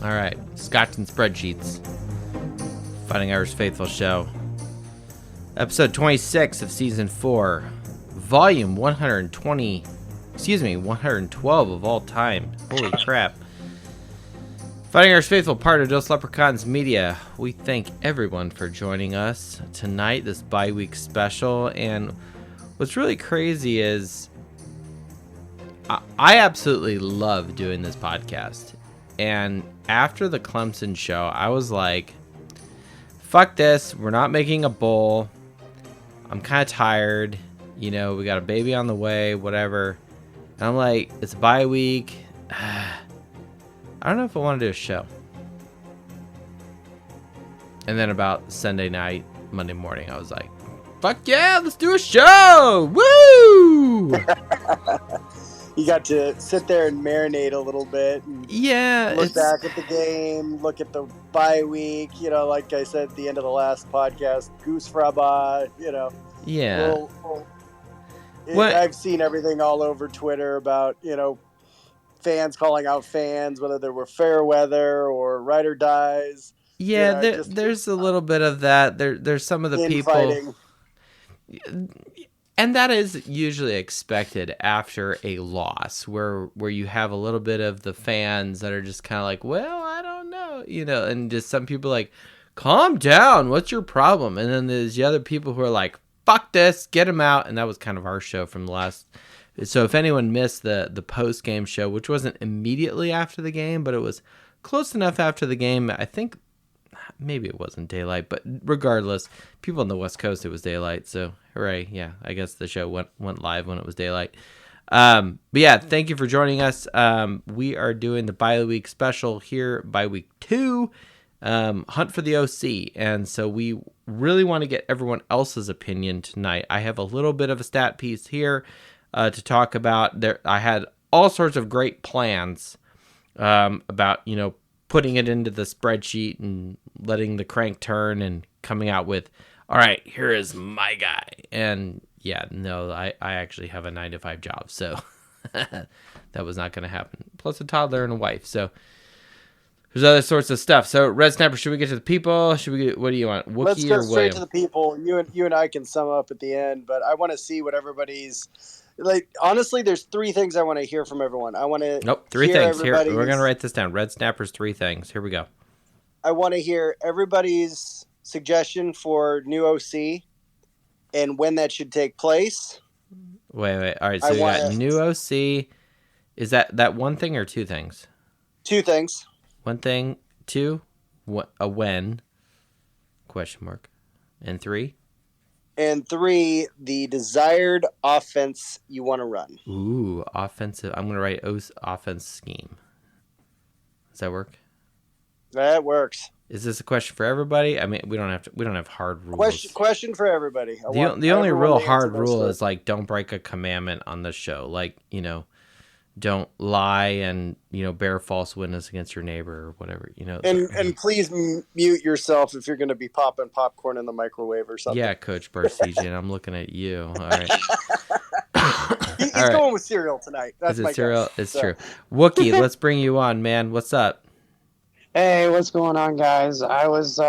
All right, Scotch and Spreadsheets, Fighting Irish Faithful Show, episode 26 of season 4, volume 112 of all time. Holy crap. Fighting Irish Faithful, part of Leprechauns Media. We thank everyone for joining us tonight, this bye-week special. And what's really crazy is I absolutely love doing this podcast. And after the Clemson show, I was like, fuck this. We're not making a bowl. I'm kind of tired. You know, we got a baby on the way, whatever. And I'm like, it's a bye week. I don't know if I want to do a show. And then about Sunday night, Monday morning, I was like, fuck yeah, let's do a show. Woo! You got to sit there and marinate a little bit. And look back at the game, look at the bye week. You know, like I said at the end of the last podcast, Goose Fraba, you know. Yeah. I've seen everything all over Twitter about, you know, fans calling out fans, whether they were fair weather or ride or dies. Yeah, you know, there's a little bit of that. There's some of the people. And that is usually expected after a loss, where you have a little bit of the fans that are just kind of like, well, I don't know, you know, and just some people like, calm down, what's your problem? And then there's the other people who are like, fuck this, get them out. And that was kind of our show from the last. So if anyone missed the post-game show, which wasn't immediately after the game, but it was close enough after the game, I think maybe it wasn't daylight, but regardless, people on the West Coast, it was daylight. So hooray. Yeah, I guess the show went live when it was daylight. But yeah, thank you for joining us. We are doing the bye week special here by week 2, Hunt for the OC. And so we really want to get everyone else's opinion tonight. I have a little bit of a stat piece here to talk about. I had all sorts of great plans about, you know, putting it into the spreadsheet and letting the crank turn and coming out with, all right, here is my guy. And yeah, no, I actually have a 9-to-5 job, so that was not going to happen. Plus a toddler and a wife, so there's other sorts of stuff. So Red Snapper, should we get to the people? What do you want, Wookie Let's go or straight William? To the people. You and I can sum up at the end, but I want to see what everybody's like. Honestly, there's 3 things I want to hear from everyone. I want to 3 things. Here, we're going to write this down. Red Snapper's 3 things. Here we go. I want to hear everybody's suggestion for new OC and when that should take place. Wait. All right, so you got new OC. Is that one thing or 2 things? 2 things. 1 thing, 2, a when, question mark, and 3? And 3, the desired offense you want to run. Ooh, offensive. I'm going to write offense scheme. Does that work? That works. Is this a question for everybody? I mean, we don't have hard rules. Question for everybody. The only real hard rule is like, don't break a commandment on the show. Like, you know, don't lie and, you know, bear false witness against your neighbor or whatever, you know. And please mute yourself if you're going to be popping popcorn in the microwave or something. Yeah, Coach Bart CJ, and I'm looking at you. All right. He's going with cereal tonight. That's my cereal? guess. It's true. Wookie, let's bring you on, man. What's up? Hey, what's going on, guys? I was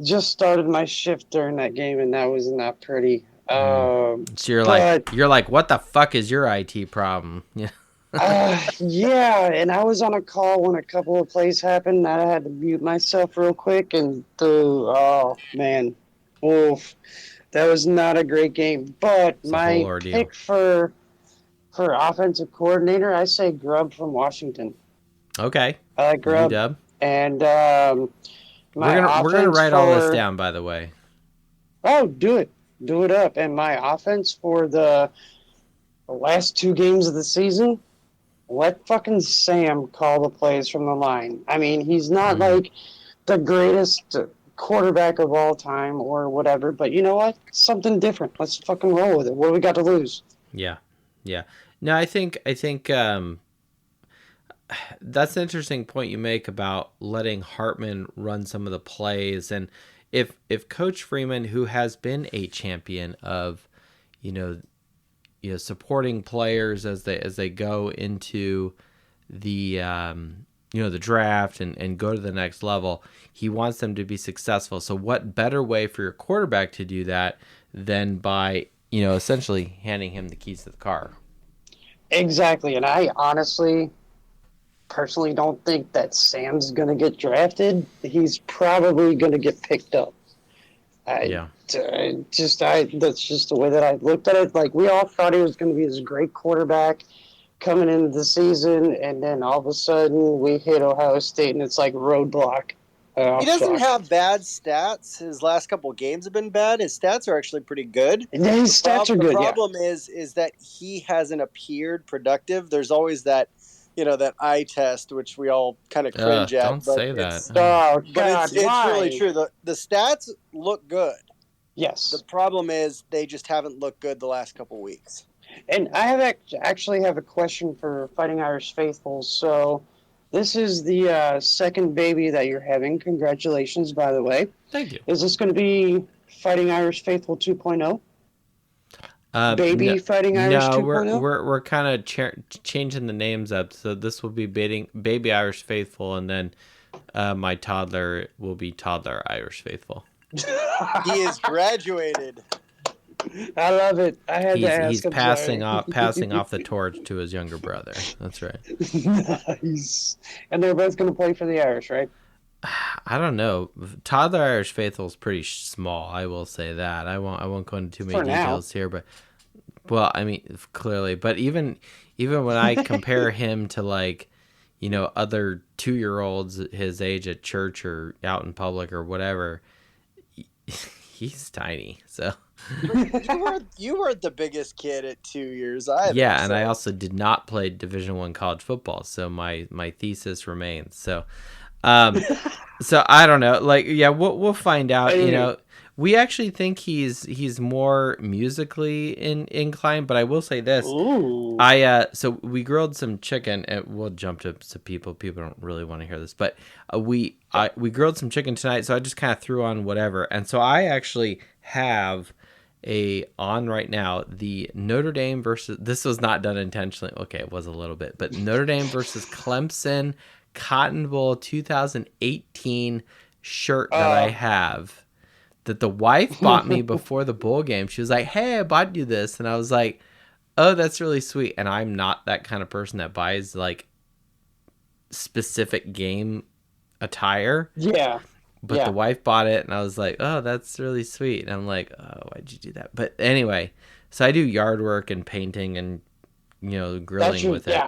just started my shift during that game, and that was not pretty. So you're like, what the fuck is your IT problem? Yeah. Yeah, and I was on a call when a couple of plays happened. I had to mute myself real quick, and oh man, oof, that was not a great game. But my pick for offensive coordinator, I say Grubb from Washington. Okay. I like Grubb. Dub. And we're gonna write all this down, by the way. Oh, do it up. And my offense for the last 2 games of the season, let fucking Sam call the plays from the line. I mean, he's not like the greatest quarterback of all time or whatever, but you know what? Something different. Let's fucking roll with it. What do we got to lose? Yeah. No, I think that's an interesting point you make about letting Hartman run some of the plays. And if Coach Freeman, who has been a champion of, you know, supporting players as they go into the the draft and go to the next level. He wants them to be successful. So what better way for your quarterback to do that than by, essentially handing him the keys to the car? Exactly. And I honestly, personally don't think that Sam's going to get drafted. He's probably going to get picked up. That's just the way that I looked at it. Like, we all thought he was going to be this great quarterback coming into the season, and then all of a sudden we hit Ohio State, and it's like roadblock. He doesn't have bad stats. His last couple of games have been bad. His stats are actually pretty good. His stats are good. The problem is that he hasn't appeared productive. There's always that, that eye test, which we all kind of cringe at. Don't say that. God, it's really true. The stats look good. Yes. The problem is they just haven't looked good the last couple of weeks. And I actually have a question for Fighting Irish Faithful. So this is the second baby that you're having. Congratulations, by the way. Thank you. Is this going to be Fighting Irish Faithful 2.0? Fighting Irish 2.0? No, we're kind of changing the names up. So this will be Baby Irish Faithful, and then my toddler will be Toddler Irish Faithful. He is graduated. I love it. I had to ask. He's passing off the torch to his younger brother. That's right. Nice. And they're both going to play for the Irish, right? I don't know. Toddler Irish Faithful is pretty small. I will say that. I won't go into too many details here, but clearly. But even when I compare him to other 2-year-olds his age at church or out in public or whatever, he's tiny. So. You were the biggest kid at 2 years. And I also did not play Division I college football, so my thesis remains. So, so I don't know. We'll find out. We actually think he's more musically inclined, but I will say this. Ooh. So we grilled some chicken, and we'll jump to some people. People don't really want to hear this, but we grilled some chicken tonight, so I just kind of threw on whatever, and so I actually have on right now the Notre Dame versus, this was not done intentionally. Okay, it was a little bit, but Notre Dame versus Clemson Cotton Bowl 2018 shirt that I have, that the wife bought me before the bowl game. She was like, "Hey, I bought you this," and I was like, "Oh, that's really sweet." And I'm not that kind of person that buys specific game attire. Yeah. But the wife bought it, and I was like, "Oh, that's really sweet." And I'm like, "Oh, why'd you do that?" But anyway, so I do yard work and painting and grilling with it.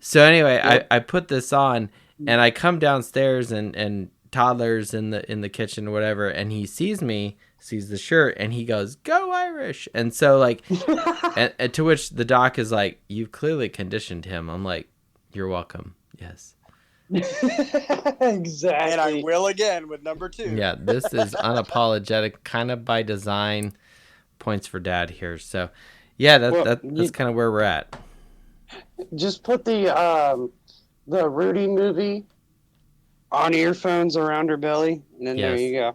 So anyway, I put this on, and I come downstairs, and Toddler's in the kitchen or whatever, and he sees the shirt, and he goes, "Go Irish!" And so and to which the doc is like, "You've clearly conditioned him." I'm like, "You're welcome." Yes. Exactly. And I will again with number 2. Yeah, this is unapologetic, kind of by design. Points for Dad here. So, yeah, that's kind of where we're at. Just put the Rudy movie on earphones around her belly, and then there you go.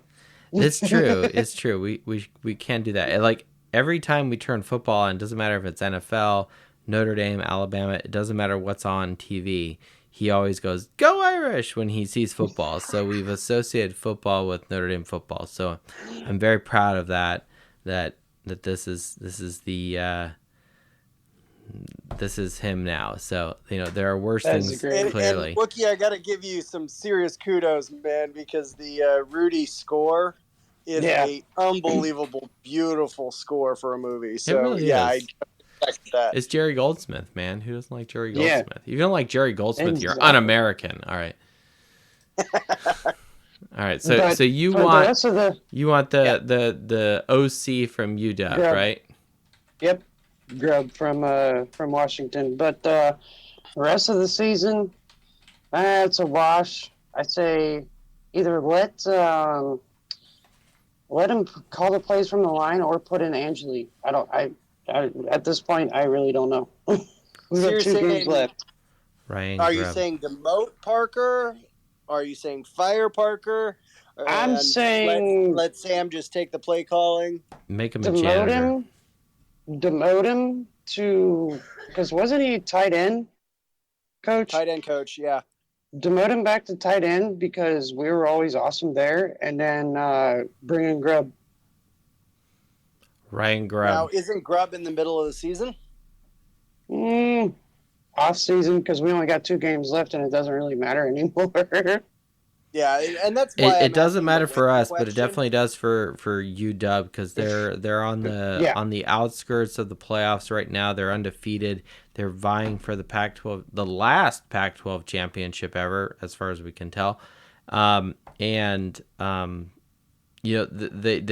It's true. It's true. We can do that. Like every time we turn football on, it doesn't matter if it's NFL, Notre Dame, Alabama. It doesn't matter what's on TV. He always goes, "Go Irish," when he sees football. So we've associated football with Notre Dame football. So I'm very proud of that. That this is him now. So there are worse things clearly. And Wookie, I got to give you some serious kudos, man, because the Rudy score is a unbelievable, beautiful score for a movie. So it really is. That. It's Jerry Goldsmith, man. Who doesn't like Jerry Goldsmith? If you don't like Jerry Goldsmith, you're un-American. All right. All right. So you want the OC from UW, right? Yep. Grub from Washington. But the rest of the season, it's a wash. I say either let him call the plays from the line or put in Angeli. At this point, I really don't know. We have 2 games left. Ryan, are you saying demote Parker? Are you saying fire Parker? I'm saying let Sam just take the play calling. Make him a janitor. Demote him to, because wasn't he tight end coach? Tight end coach, yeah. demote him back to tight end because we were always awesome there, and then bring in Grubb. Ryan Grubb. Now, isn't Grubb in the middle of the season? Off season because we only got 2 games left, and it doesn't really matter anymore. Yeah, and that's why it doesn't matter for us, but it definitely does for UW because they're on the outskirts of the playoffs right now. They're undefeated. They're vying for the Pac-12, the last Pac-12 championship ever, as far as we can tell. They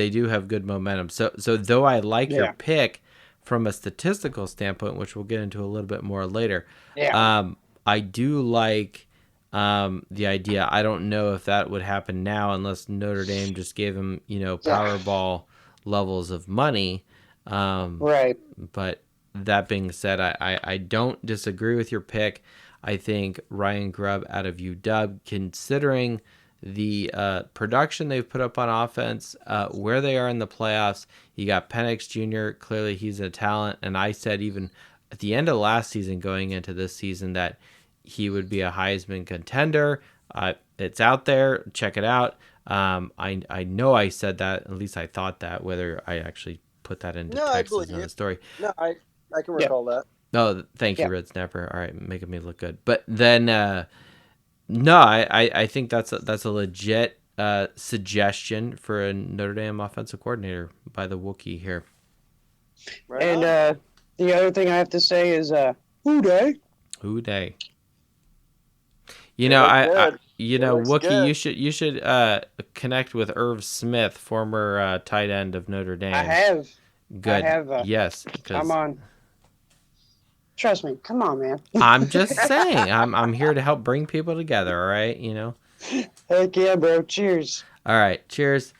do have good momentum. So though I like your pick from a statistical standpoint, which we'll get into a little bit more later, I do like the idea. I don't know if that would happen now unless Notre Dame just gave him, Powerball levels of money. Right. But that being said, I don't disagree with your pick. I think Ryan Grubb out of UW, considering the production they've put up on offense, where they are in the playoffs, you got Penix Jr., clearly he's a talent. And I said even at the end of last season going into this season that he would be a Heisman contender. It's out there. Check it out. I know I said that. At least I thought that. Whether I actually put that into text is another story. No, I can recall that. Oh, thank you, Red Snapper. All right, making me look good. But then, no, I think that's a legit suggestion for a Notre Dame offensive coordinator by the Wookiee here. Right and the other thing I have to say is, who day? Who day? Wookie, you should connect with Irv Smith, former tight end of Notre Dame. I have. Good. Yes. Come on. Trust me. Come on, man. I'm just saying. I'm here to help bring people together. All right. Heck yeah, bro. Cheers. All right. Cheers.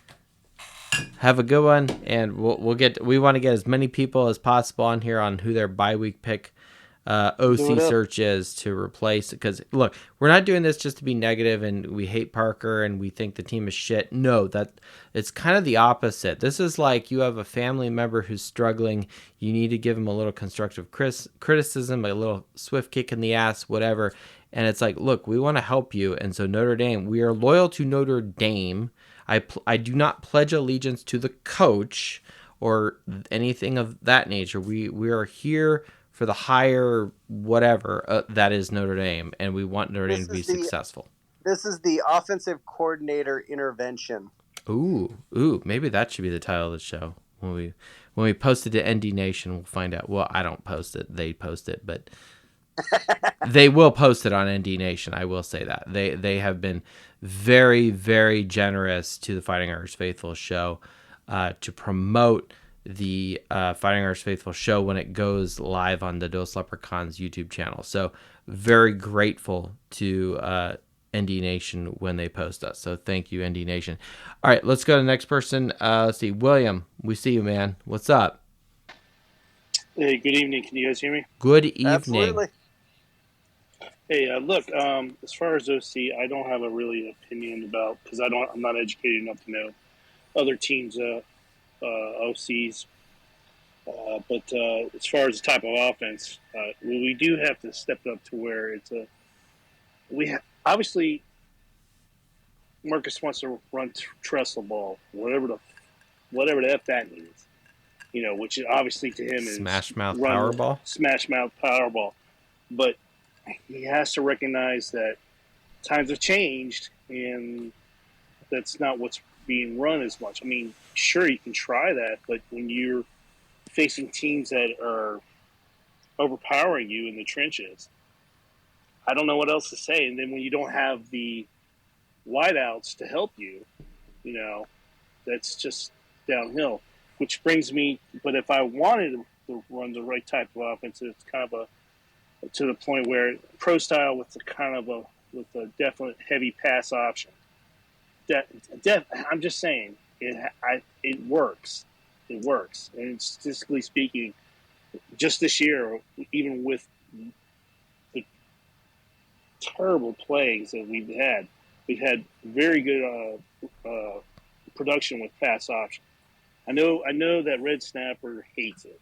Have a good one, and we want to get as many people as possible on here on who their bye week pick OC search is to replace, because look, we're not doing this just to be negative and we hate Parker and we think the team is shit. No, that it's kind of the opposite. This is like you have a family member who's struggling. You need to give them a little constructive criticism, a little swift kick in the ass, whatever. And it's like, look, we want to help you. And so Notre Dame, we are loyal to Notre Dame. I do not pledge allegiance to the coach or anything of that nature. We are here for the higher whatever that is Notre Dame, and we want Notre Dame to be successful. This is the offensive coordinator intervention. Ooh, maybe that should be the title of the show. When we post it to ND Nation, we'll find out. Well, I don't post it; they post it, but they will post it on ND Nation. I will say that they have been very, very generous to the Fighting Irish Faithful show to promote the Fighting Irish Faithful show when it goes live on the Dos Leprechauns YouTube channel. So very grateful to ND Nation when they post us. So thank you, ND Nation. All right, let's go to the next person. Let's see. William, we see you, man. What's up? Hey, good evening. Can you guys hear me? Good evening. Absolutely. Hey, look, as far as OC, I don't have a really opinion about, because I'm not educated enough to know other teams' OCs. But as far as the type of offense, we do have to step up to where it's obviously Marcus wants to run trestle ball, whatever the F that means, which obviously to him is smash mouth powerball. But he has to recognize that times have changed and that's not what's being run as much. I mean, sure, you can try that, but when you're facing teams that are overpowering you in the trenches, I don't know what else to say. And then when you don't have the wideouts to help you, that's just downhill. Which brings me, but if I wanted to run the right type of offense, it's kind of to the point where pro style with a definite heavy pass option. I'm just saying it works. It works. And statistically speaking, just this year, even with the terrible plays that we've had very good production with pass option. I know that Red Snapper hates it.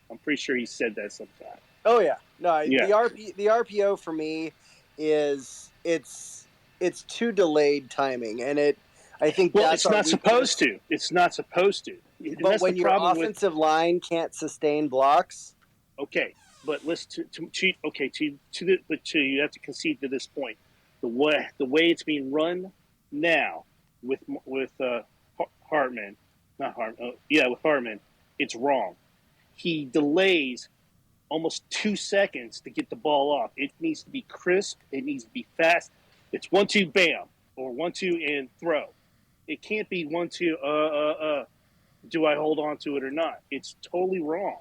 I'm pretty sure he said that sometime. Oh yeah, no, yeah. The RPO for me is it's too delayed timing, and I think Well, that's it's our not weakness. supposed to. It's not supposed to. And But that's when the your problem offensive line can't sustain blocks, okay, but let's to you have to concede to this point. The way it's being run now with Hartman, not Hartman, with Hartman, it's wrong. He delays almost 2 seconds to get the ball off. It needs to be crisp. It needs to be fast. It's 1-2, bam, or 1-2 and throw. It can't be 1-2. Do I hold on to it or not? It's totally wrong.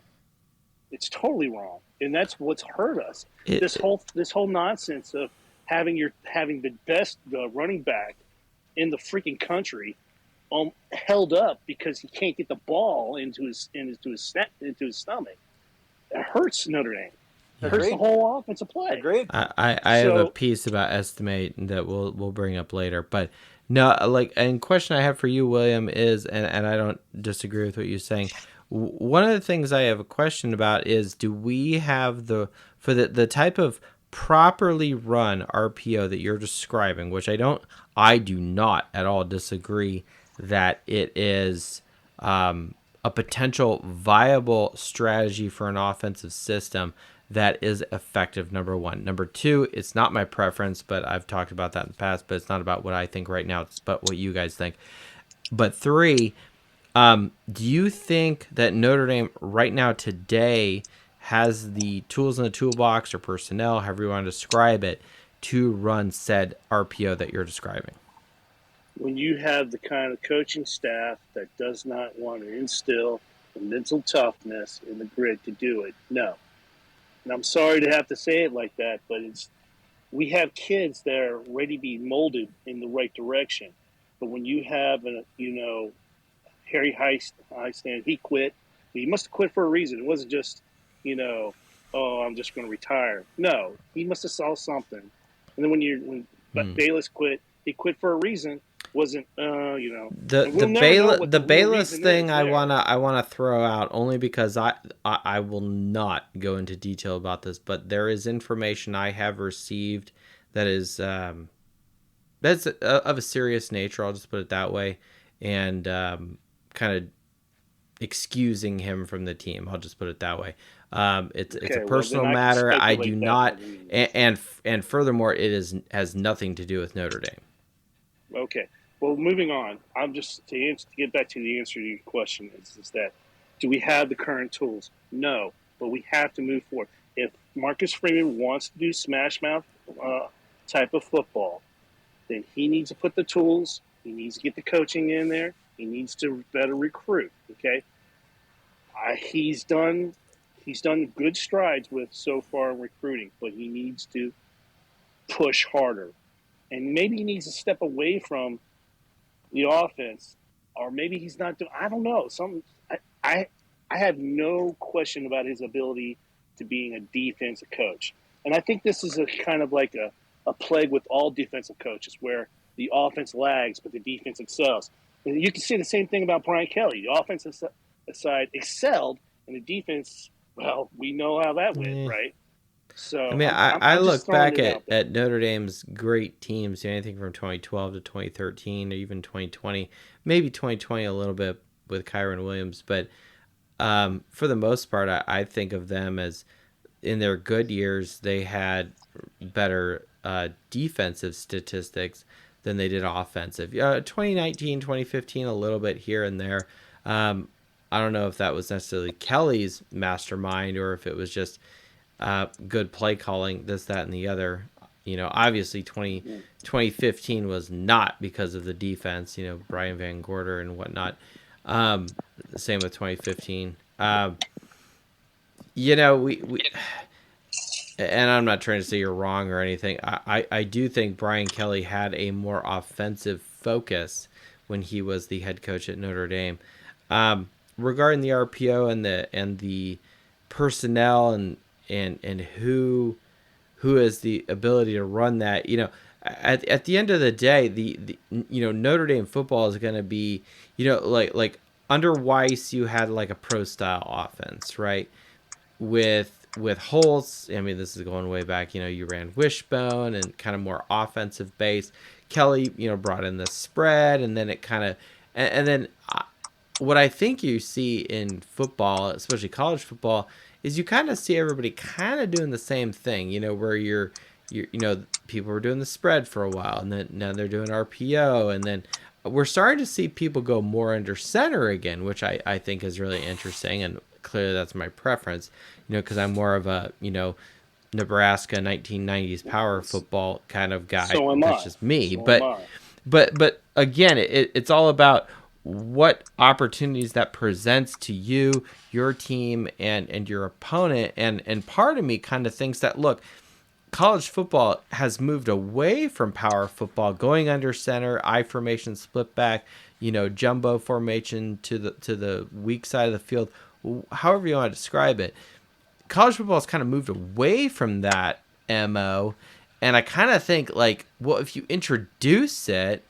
It's totally wrong, and that's what's hurt us. This whole nonsense of having the best running back in the freaking country held up because he can't get the ball into his stomach. It hurts Notre Dame. It hurts the whole offensive play. Agreed. I have a piece about estimate that we'll bring up later, but no, and question I have for you, William, is, and I don't disagree with what you're saying. One of the things I have a question about is, do we have for the type of properly run RPO that you're describing, which I do not at all disagree that it is a potential viable strategy for an offensive system that is effective, number one. Number two, it's not my preference, but I've talked about that in the past, but it's not about what I think right now, it's about what you guys think. But three, do you think that Notre Dame right now today has the tools in the toolbox or personnel, however you want to describe it, to run said RPO that you're describing? When you have the kind of coaching staff that does not want to instill the mental toughness and the grit to do it, no. And I'm sorry to have to say it like that, but we have kids that are ready to be molded in the right direction. But when you have Harry Highstand, he quit. He must have quit for a reason. It wasn't just, I'm just going to retire. No, he must have saw something. And then when Bayless quit, he quit for a reason. Wasn't the Bayless thing I wanna throw out only because I will not go into detail about this, but there is information I have received that is that's of a serious nature. I'll just put it that way, and kind of excusing him from the team. I'll just put it that way. It's a personal matter. I do not, and furthermore, has nothing to do with Notre Dame. Okay. Well, moving on. I'm just to get back to the answer to your question is that do we have the current tools? No, but we have to move forward. If Marcus Freeman wants to do smash mouth type of football, then he needs to put the tools. He needs to get the coaching in there. He needs to better recruit. Okay. He's done good strides with so far in recruiting, but he needs to push harder, and maybe he needs to step away from the offense, or maybe he's not doing. I don't know. I have no question about his ability to being a defensive coach, and I think this is a kind of like a plague with all defensive coaches, where the offense lags but the defense excels. And you can say the same thing about Brian Kelly. The offensive side excelled, and the defense, well, we know how that went, right? So I mean, I look back at Notre Dame's great teams, anything from 2012 to 2013, or even 2020, maybe 2020 a little bit with Kyron Williams, but for the most part, I think of them as, in their good years, they had better defensive statistics than they did offensive. 2019, 2015, a little bit here and there. I don't know if that was necessarily Kelly's mastermind or if it was just good play calling, this, that, and the other. Obviously 2015 was not because of the defense, Brian Van Gorder and whatnot. Same with 2015. We and I'm not trying to say you're wrong or anything. I do think Brian Kelly had a more offensive focus when he was the head coach at Notre Dame. Regarding the RPO and the personnel and who has the ability to run that, at the end of the day, the Notre Dame football is going to be, like under Weiss, you had like a pro style offense, right? With with Holtz, I mean, this is going way back. You ran Wishbone and kind of more offensive base. Kelly, brought in the spread, and then it kind of, and then what I think you see in football, especially college football, is you kind of see everybody kind of doing the same thing. Where you're people were doing the spread for a while, and then now they're doing RPO, and then we're starting to see people go more under center again, which I think is really interesting, and clearly that's my preference, because I'm more of a, Nebraska 1990s power football kind of guy. So am That's I. just me. So but again, it's all about what opportunities that presents to you, your team, and your opponent. And part of me kind of thinks that, look, college football has moved away from power football, going under center, I formation, split back, jumbo formation to the weak side of the field, however you want to describe it. College football has kind of moved away from that MO, and I kind of think, like, well, if you introduce it,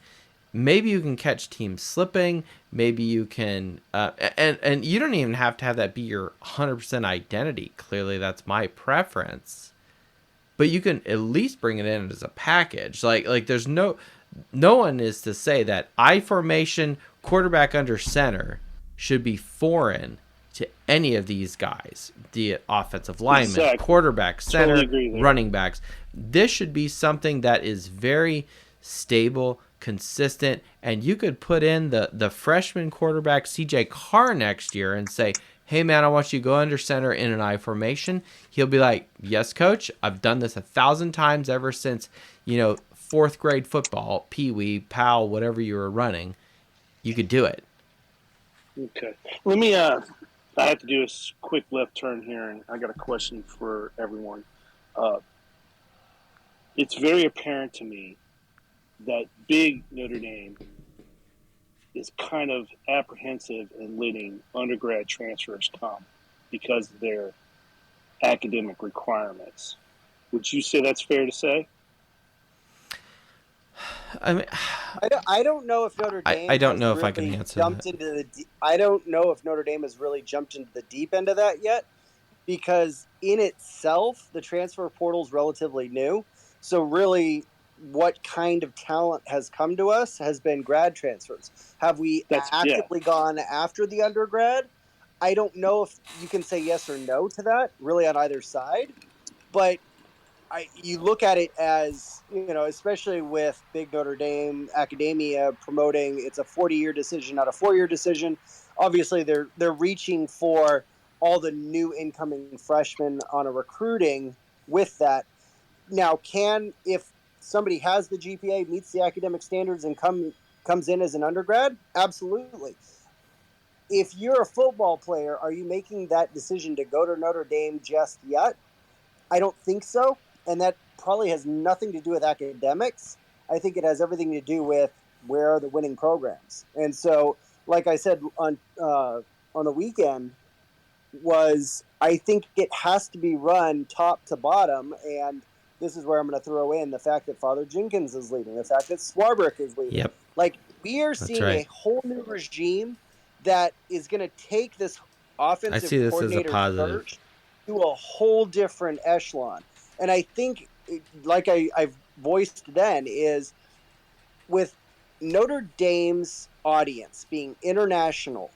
maybe you can catch teams slipping. Maybe you can, and you don't even have to have that be your 100% identity. Clearly, that's my preference. But you can at least bring it in as a package. Like there's no one is to say that I formation, quarterback under center should be foreign to any of these guys, the offensive linemen, Exactly. quarterback, center, Totally running backs. This should be something that is very stable, consistent, and you could put in the freshman quarterback CJ Carr next year and say, hey man, I want you to go under center in an I formation. He'll be like, yes coach, I've done this 1,000 times ever since fourth grade football, pee-wee, PAL, whatever you were running. You could do it. Okay, let me I have to do a quick left turn here, and I got a question for everyone. It's very apparent to me that big Notre Dame is kind of apprehensive in letting undergrad transfers come because of their academic requirements. Would you say that's fair to say? I mean, I don't know if Notre Dame. I don't know if I can answer that. I don't know if Notre Dame has really jumped into the deep end of that yet, because in itself the transfer portal is relatively new. So really, what kind of talent has come to us has been grad transfers. Have we actively gone after the undergrad? I don't know if you can say yes or no to that, really, on either side. But you look at it as, especially with big Notre Dame academia promoting it's a 40-year decision, not a 4-year decision. Obviously, they're reaching for all the new incoming freshmen on a recruiting with that. Now, if somebody has the GPA, meets the academic standards, and comes in as an undergrad, absolutely. If you're a football player, are you making that decision to go to Notre Dame just yet? I don't think so. And that probably has nothing to do with academics. I think it has everything to do with where are the winning programs. And so, like I said on the weekend, I think it has to be run top to bottom. And this is where I'm going to throw in the fact that Father Jenkins is leading, the fact that Swarbrick is leading. Yep. Like, we are seeing a whole new regime that is going to take this offensive coordinator search to a whole different echelon. And I think, like I've voiced then, is with Notre Dame's audience being international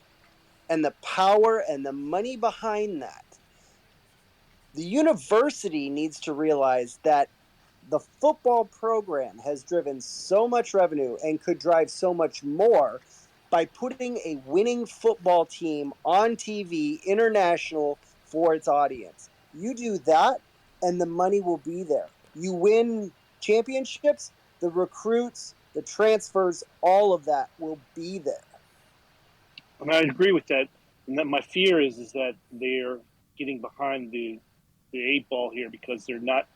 and the power and the money behind that, the university needs to realize that the football program has driven so much revenue and could drive so much more by putting a winning football team on TV, international, for its audience. You do that, and the money will be there. You win championships, the recruits, the transfers, all of that will be there. I mean, I agree with that. And that my fear is that they're getting behind the 8 ball here because we're not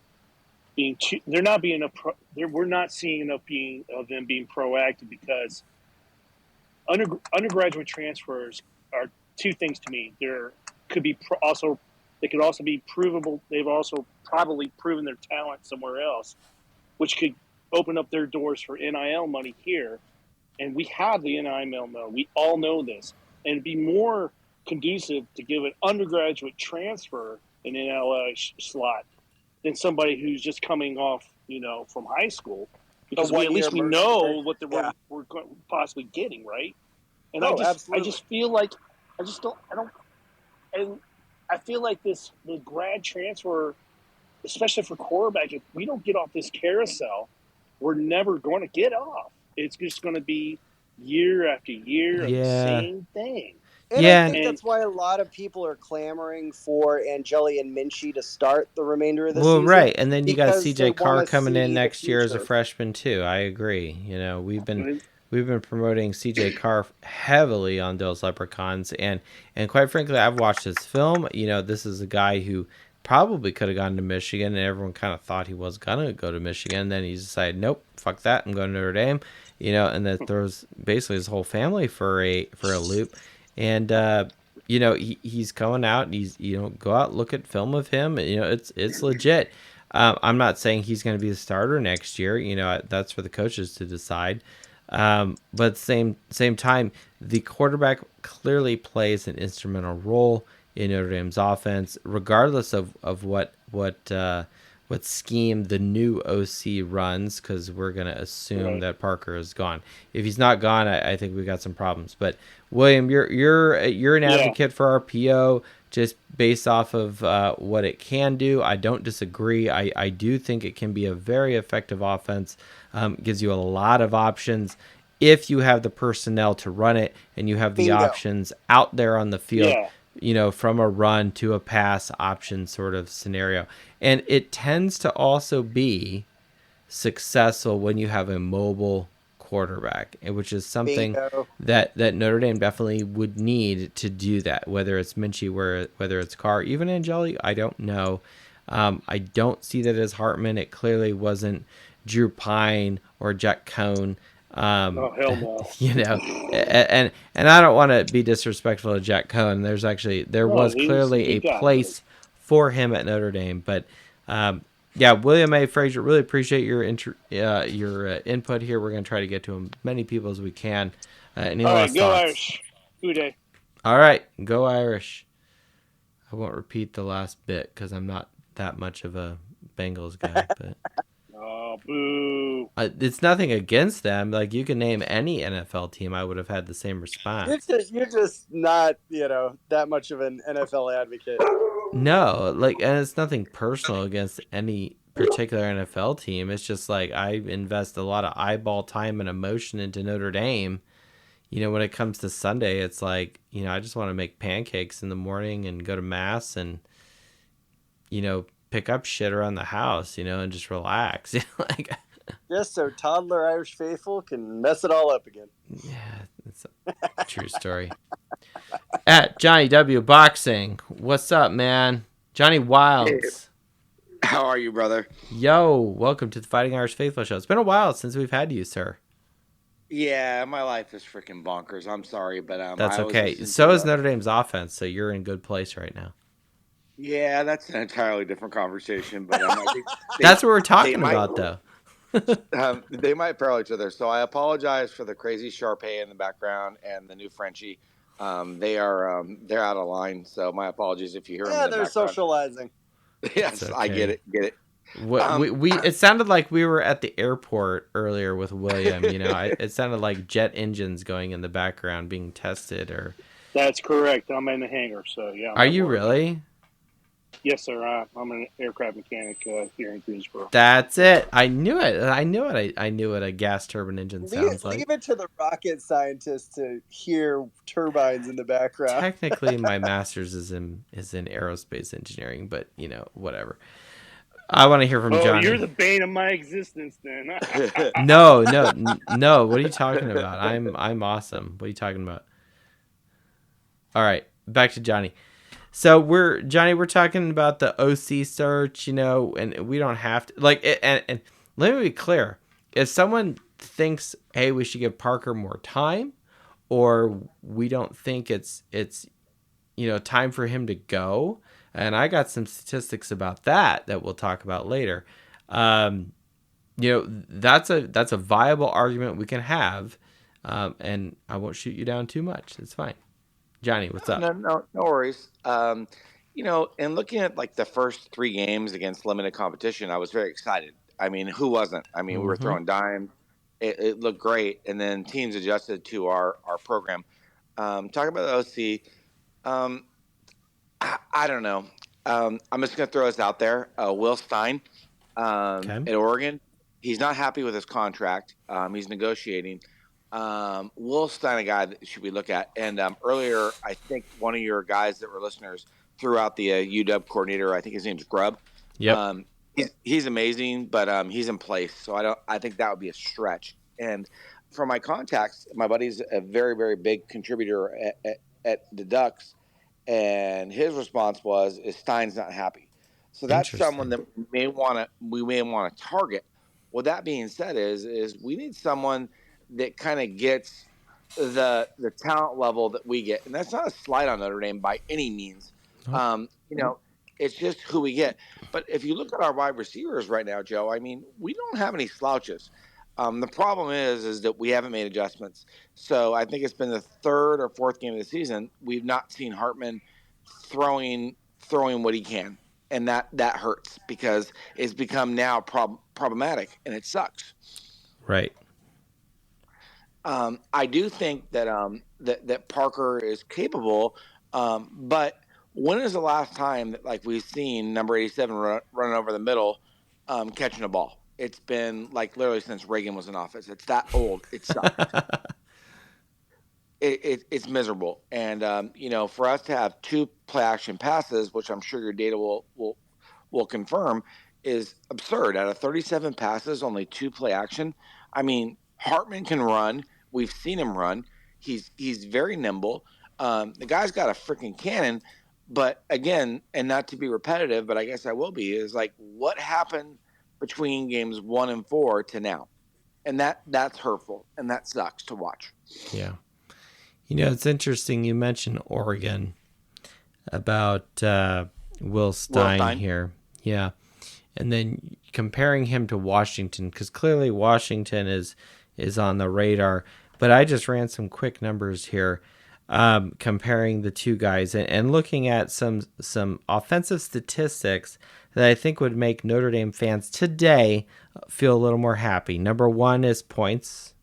seeing enough of them being proactive, because undergraduate transfers are two things to me. They could also be provable. They've also probably proven their talent somewhere else, which could open up their doors for NIL money here. And we have the NIL money. We all know this. And it'd be more conducive to give an undergraduate transfer an NLL slot than somebody who's just coming off, from high school, because we at least we know what we're possibly getting, right? And I just feel like and I feel like the grad transfer, especially for quarterback, if we don't get off this carousel, we're never going to get off. It's just going to be year after year of the same thing. And I think that's why a lot of people are clamoring for Angeli and Minchie to start the remainder of the season. Well, right, and then you got CJ Carr coming in next year as a freshman too. I agree. We've been promoting CJ Carr heavily on those Leprechauns, and quite frankly, I've watched his film. This is a guy who probably could have gone to Michigan, and everyone kind of thought he was gonna go to Michigan. Then he decided, nope, fuck that, I'm going to Notre Dame. And that throws basically his whole family for a loop. And he's coming out, and he's go out, look at film of him. It's legit. I'm not saying he's going to be the starter next year. That's for the coaches to decide. But at the same time, the quarterback clearly plays an instrumental role in Notre Dame's offense, regardless of what scheme the new OC runs, because we're going to assume that Parker is gone. If he's not gone, I think we got some problems. But William, you're an advocate for RPO just based off of what it can do. I don't disagree. I do think it can be a very effective offense. Gives you a lot of options if you have the personnel to run it, and you have the options out there on the field. From a run to a pass option sort of scenario. And it tends to also be successful when you have a mobile quarterback, which is something that Notre Dame definitely would need to do that, whether it's Minchie, whether it's Carr, even Angeli, I don't know. I don't see that as Hartman. It clearly wasn't Drew Pine or Jack Cohn. Oh, hell no. And I don't want to be disrespectful to Jack Cohn. There was clearly a place for him at Notre Dame. But William A. Frazier, really appreciate your input here. We're going to try to get to as many people as we can. Any last go thoughts? Irish. Hooday. All right, go Irish. I won't repeat the last bit because I'm not that much of a Bengals guy, but. Oh, boo. It's nothing against them. Like, you can name any NFL team, I would have had the same response. You're just not, that much of an NFL advocate. No, and it's nothing personal against any particular NFL team. It's just like I invest a lot of eyeball time and emotion into Notre Dame. When it comes to Sunday, it's like, I just want to make pancakes in the morning and go to mass and, pick up shit around the house, and just relax. Just so toddler Irish faithful can mess it all up again. Yeah, it's a true story. At Johnny W Boxing, what's up, man? Johnny Wilds. Hey. How are you, brother? Yo, welcome to the Fighting Irish Faithful Show. It's been a while since we've had you, sir. Yeah, my life is freaking bonkers. I'm sorry, but that's okay. So is Notre Dame's offense, so you're in good place right now. Yeah, that's an entirely different conversation, but I think that's what we're talking about, though. They might parallel each other, so I apologize for the crazy Sharpay in the background and the new Frenchie. They're out of line, so my apologies if you hear them. Yeah, they're socializing. Yes, okay. I get it. It sounded like we were at the airport earlier with William. It sounded like jet engines going in the background being tested. Or that's correct. I'm in the hangar, so yeah. Are you really? Yes, sir. I'm an aircraft mechanic here in Greensboro. That's it. I knew it. I knew what a gas turbine engine sounds like. Leave it to the rocket scientists to hear turbines in the background. Technically, my master's is in aerospace engineering, but whatever. I want to hear from Johnny. You're the bane of my existence, then. No. What are you talking about? I'm awesome. What are you talking about? All right, back to Johnny. So we're talking about the OC search, and we don't have to and let me be clear. If someone thinks, hey, we should give Parker more time, or we don't think it's time for him to go, and I got some statistics about that we'll talk about later. That's a viable argument we can have, and I won't shoot you down too much. It's fine. Johnny, what's up? No worries. and looking at like the first 3 games against limited competition, I was very excited. I mean, who wasn't? I mean, we were throwing dimes. It looked great, and then teams adjusted to our program. Talking about the OC, I don't know. I'm just going to throw this out there. Will Stein at Oregon, he's not happy with his contract. He's negotiating. Will Stein, a guy that should we look at? And earlier, I think one of your guys that were listeners threw out the UW coordinator. I think his name's Grubb. Yep. He's amazing, but he's in place. So I think that would be a stretch. And from my contacts, my buddy's a very, very big contributor at the Ducks. And his response is Stein's not happy. So that's someone that we may want to target. Well, that being said, is we need someone that kind of gets the talent level that we get, and that's not a slight on Notre Dame by any means. It's just who we get. But if you look at our wide receivers right now, Joe, I mean, we don't have any slouches. The problem is that we haven't made adjustments. So I think it's been the 3rd or 4th game of the season. We've not seen Hartman throwing what he can. And that hurts because it's become now problematic, and it sucks. Right. I do think that that Parker is capable, but when is the last time that we've seen number 87 running over the middle, catching a ball? It's been literally since Reagan was in office. It's that old. It sucks. It's miserable, and for us to have 2 play action passes, which I'm sure your data will confirm, is absurd. Out of 37 passes, only 2 play action. I mean, Hartman can run. We've seen him run. He's very nimble. The guy's got a freaking cannon. But again, and not to be repetitive, but I guess I will be, is what happened between games 1 and 4 to now? And that's hurtful, and that sucks to watch. Yeah. It's interesting you mentioned Oregon about Will Stein here. Yeah. And then comparing him to Washington, because clearly Washington is on the radar. But I just ran some quick numbers here, comparing the 2 guys and looking at some offensive statistics that I think would make Notre Dame fans today feel a little more happy. Number 1 is points.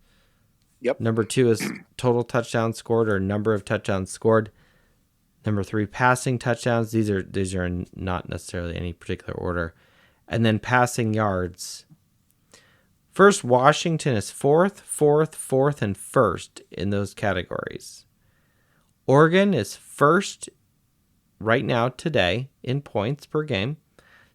Yep. Number 2 is total touchdowns scored, or number of touchdowns scored. Number 3, passing touchdowns. These are not necessarily any particular order. And then passing yards. First, Washington is 4th, 4th, and 1st in those categories. Oregon is 1st right now today in points per game,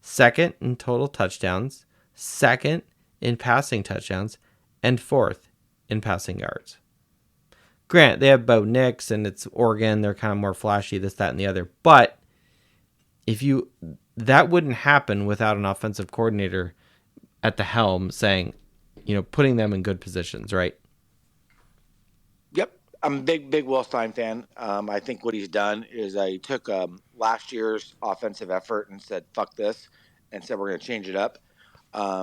2nd in total touchdowns, 2nd in passing touchdowns, and 4th in passing yards. Grant, they have Bo Nix, and it's Oregon. They're kind of more flashy, this, that, and the other. But that wouldn't happen without an offensive coordinator at the helm saying, putting them in good positions, right? Yep. I'm a big Will Stein fan. I think what he's done is he took last year's offensive effort and said, fuck this, and said, we're going to change it up.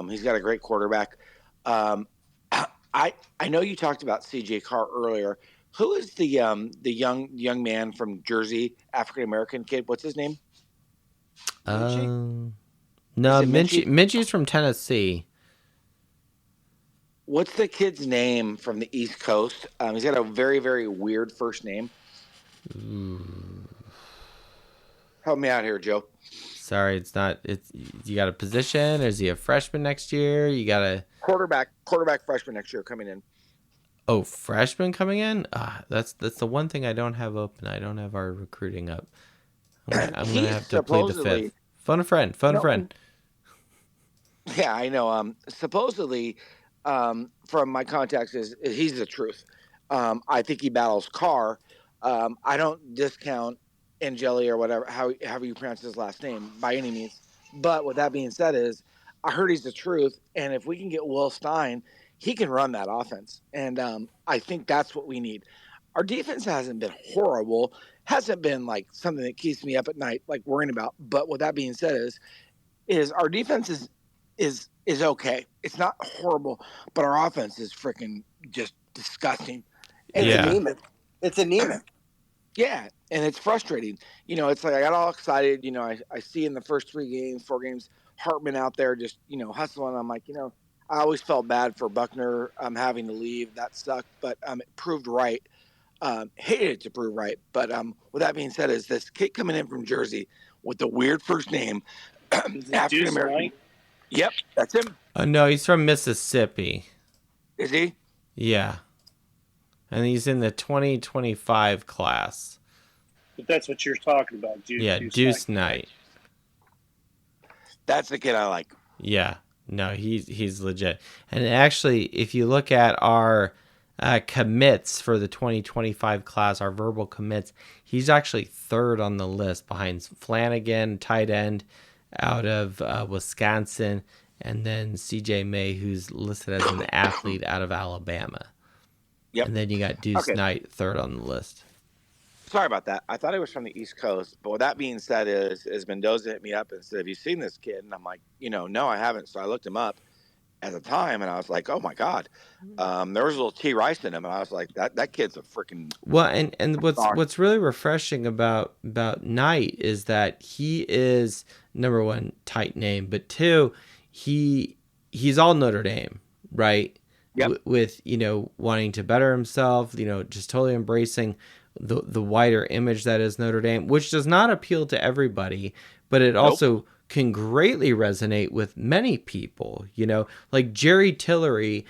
He's got a great quarterback. I know you talked about C.J. Carr earlier. Who is the young man from Jersey, African American kid? What's his name? No, Minchie's from Tennessee. What's the kid's name from the East Coast? He's got a very, very weird first name. Help me out here, Joe. Sorry, it's not. You got a position? Or is he a freshman next year? You got a quarterback freshman next year coming in. Oh, freshman coming in? That's the one thing I don't have open. I don't have our recruiting up. I'm gonna have to plead the fifth. Phone a friend. Yeah, I know. Supposedly, from my contacts, he's the truth. I think he battles Carr. I don't discount Angeli or whatever, however you pronounce his last name, by any means. But with that being said, I heard he's the truth, and if we can get Will Stein, he can run that offense, and I think that's what we need. Our defense hasn't been horrible, hasn't been like something that keeps me up at night, like worrying about. But with that being said, is our defense is okay. It's not horrible, but our offense is freaking just disgusting. It's anemic. It's anemic. Yeah, and it's frustrating. It's like I got all excited. I see in the first 4 games, Hartman out there just, hustling. I'm like, I always felt bad for Buckner having to leave. That sucked, but it proved right. Hated it to prove right. But with that being said, is this kid coming in from Jersey with the weird first name, African American? Yep, that's him. Oh, no, he's from Mississippi. Is he? Yeah. And he's in the 2025 class. But that's what you're talking about, Deuce Knight. That's the kid I like. Yeah. No, he's legit. And actually, if you look at our commits for the 2025 class, our verbal commits, he's actually third on the list behind Flanagan, tight end out of Wisconsin, and then CJ May, who's listed as an athlete out of Alabama. Yep. And then you got Deuce Knight third on the list. Sorry about that. I thought he was from the East Coast. But with that being said, is Mendoza hit me up and said, have you seen this kid? And I'm like, no, I haven't. So I looked him up at the time, and I was like, oh, my God. There was a little T. Rice in him, and I was like, that kid's a freaking... Well, and what's really refreshing about Knight is that he is, number one, tight name, but two, he's all Notre Dame, right? Yep. With wanting to better himself, just totally embracing the wider image that is Notre Dame, which does not appeal to everybody, but it also can greatly resonate with many people. Like Jerry Tillery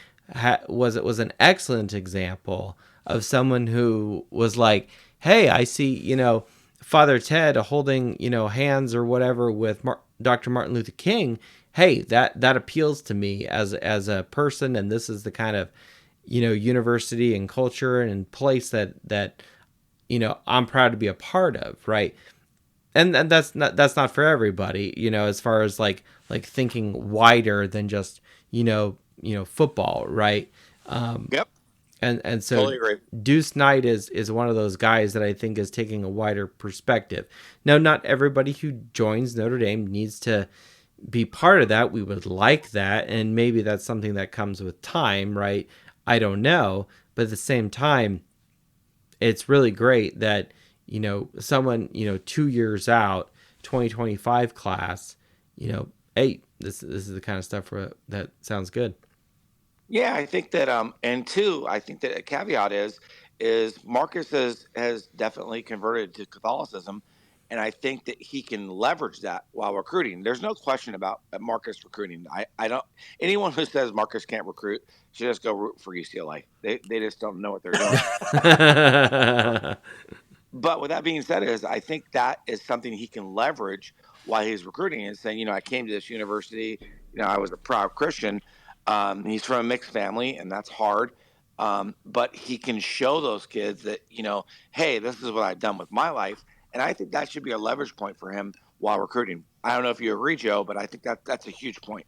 was an excellent example of someone who was like, hey, I see Father Ted holding hands or whatever with Dr. Martin Luther King. Hey, that appeals to me as a person, and this is the kind of university and culture and place that I'm proud to be a part of, right? And that's not for everybody, as far as like thinking wider than just football, right? Yep. And so totally agree. Deuce Knight is one of those guys that I think is taking a wider perspective. Now, not everybody who joins Notre Dame needs to be part of that. We would like that, and maybe that's something that comes with time, right? I don't know, but at the same time, it's really great that someone 2 years out, 2025 class, hey, this is the kind of stuff that sounds good. Yeah, I think that and two, I think that a caveat is Marcus has definitely converted to Catholicism. And I think that he can leverage that while recruiting. There's no question about Marcus recruiting. I don't. Anyone who says Marcus can't recruit should just go root for UCLA. They just don't know what they're doing. But with that being said, I think that is something he can leverage while he's recruiting and saying, I came to this university. I was a proud Christian. He's from a mixed family, and that's hard. But he can show those kids that hey, this is what I've done with my life. And I think that should be a leverage point for him while recruiting. I don't know if you agree, Joe, but I think that's a huge point.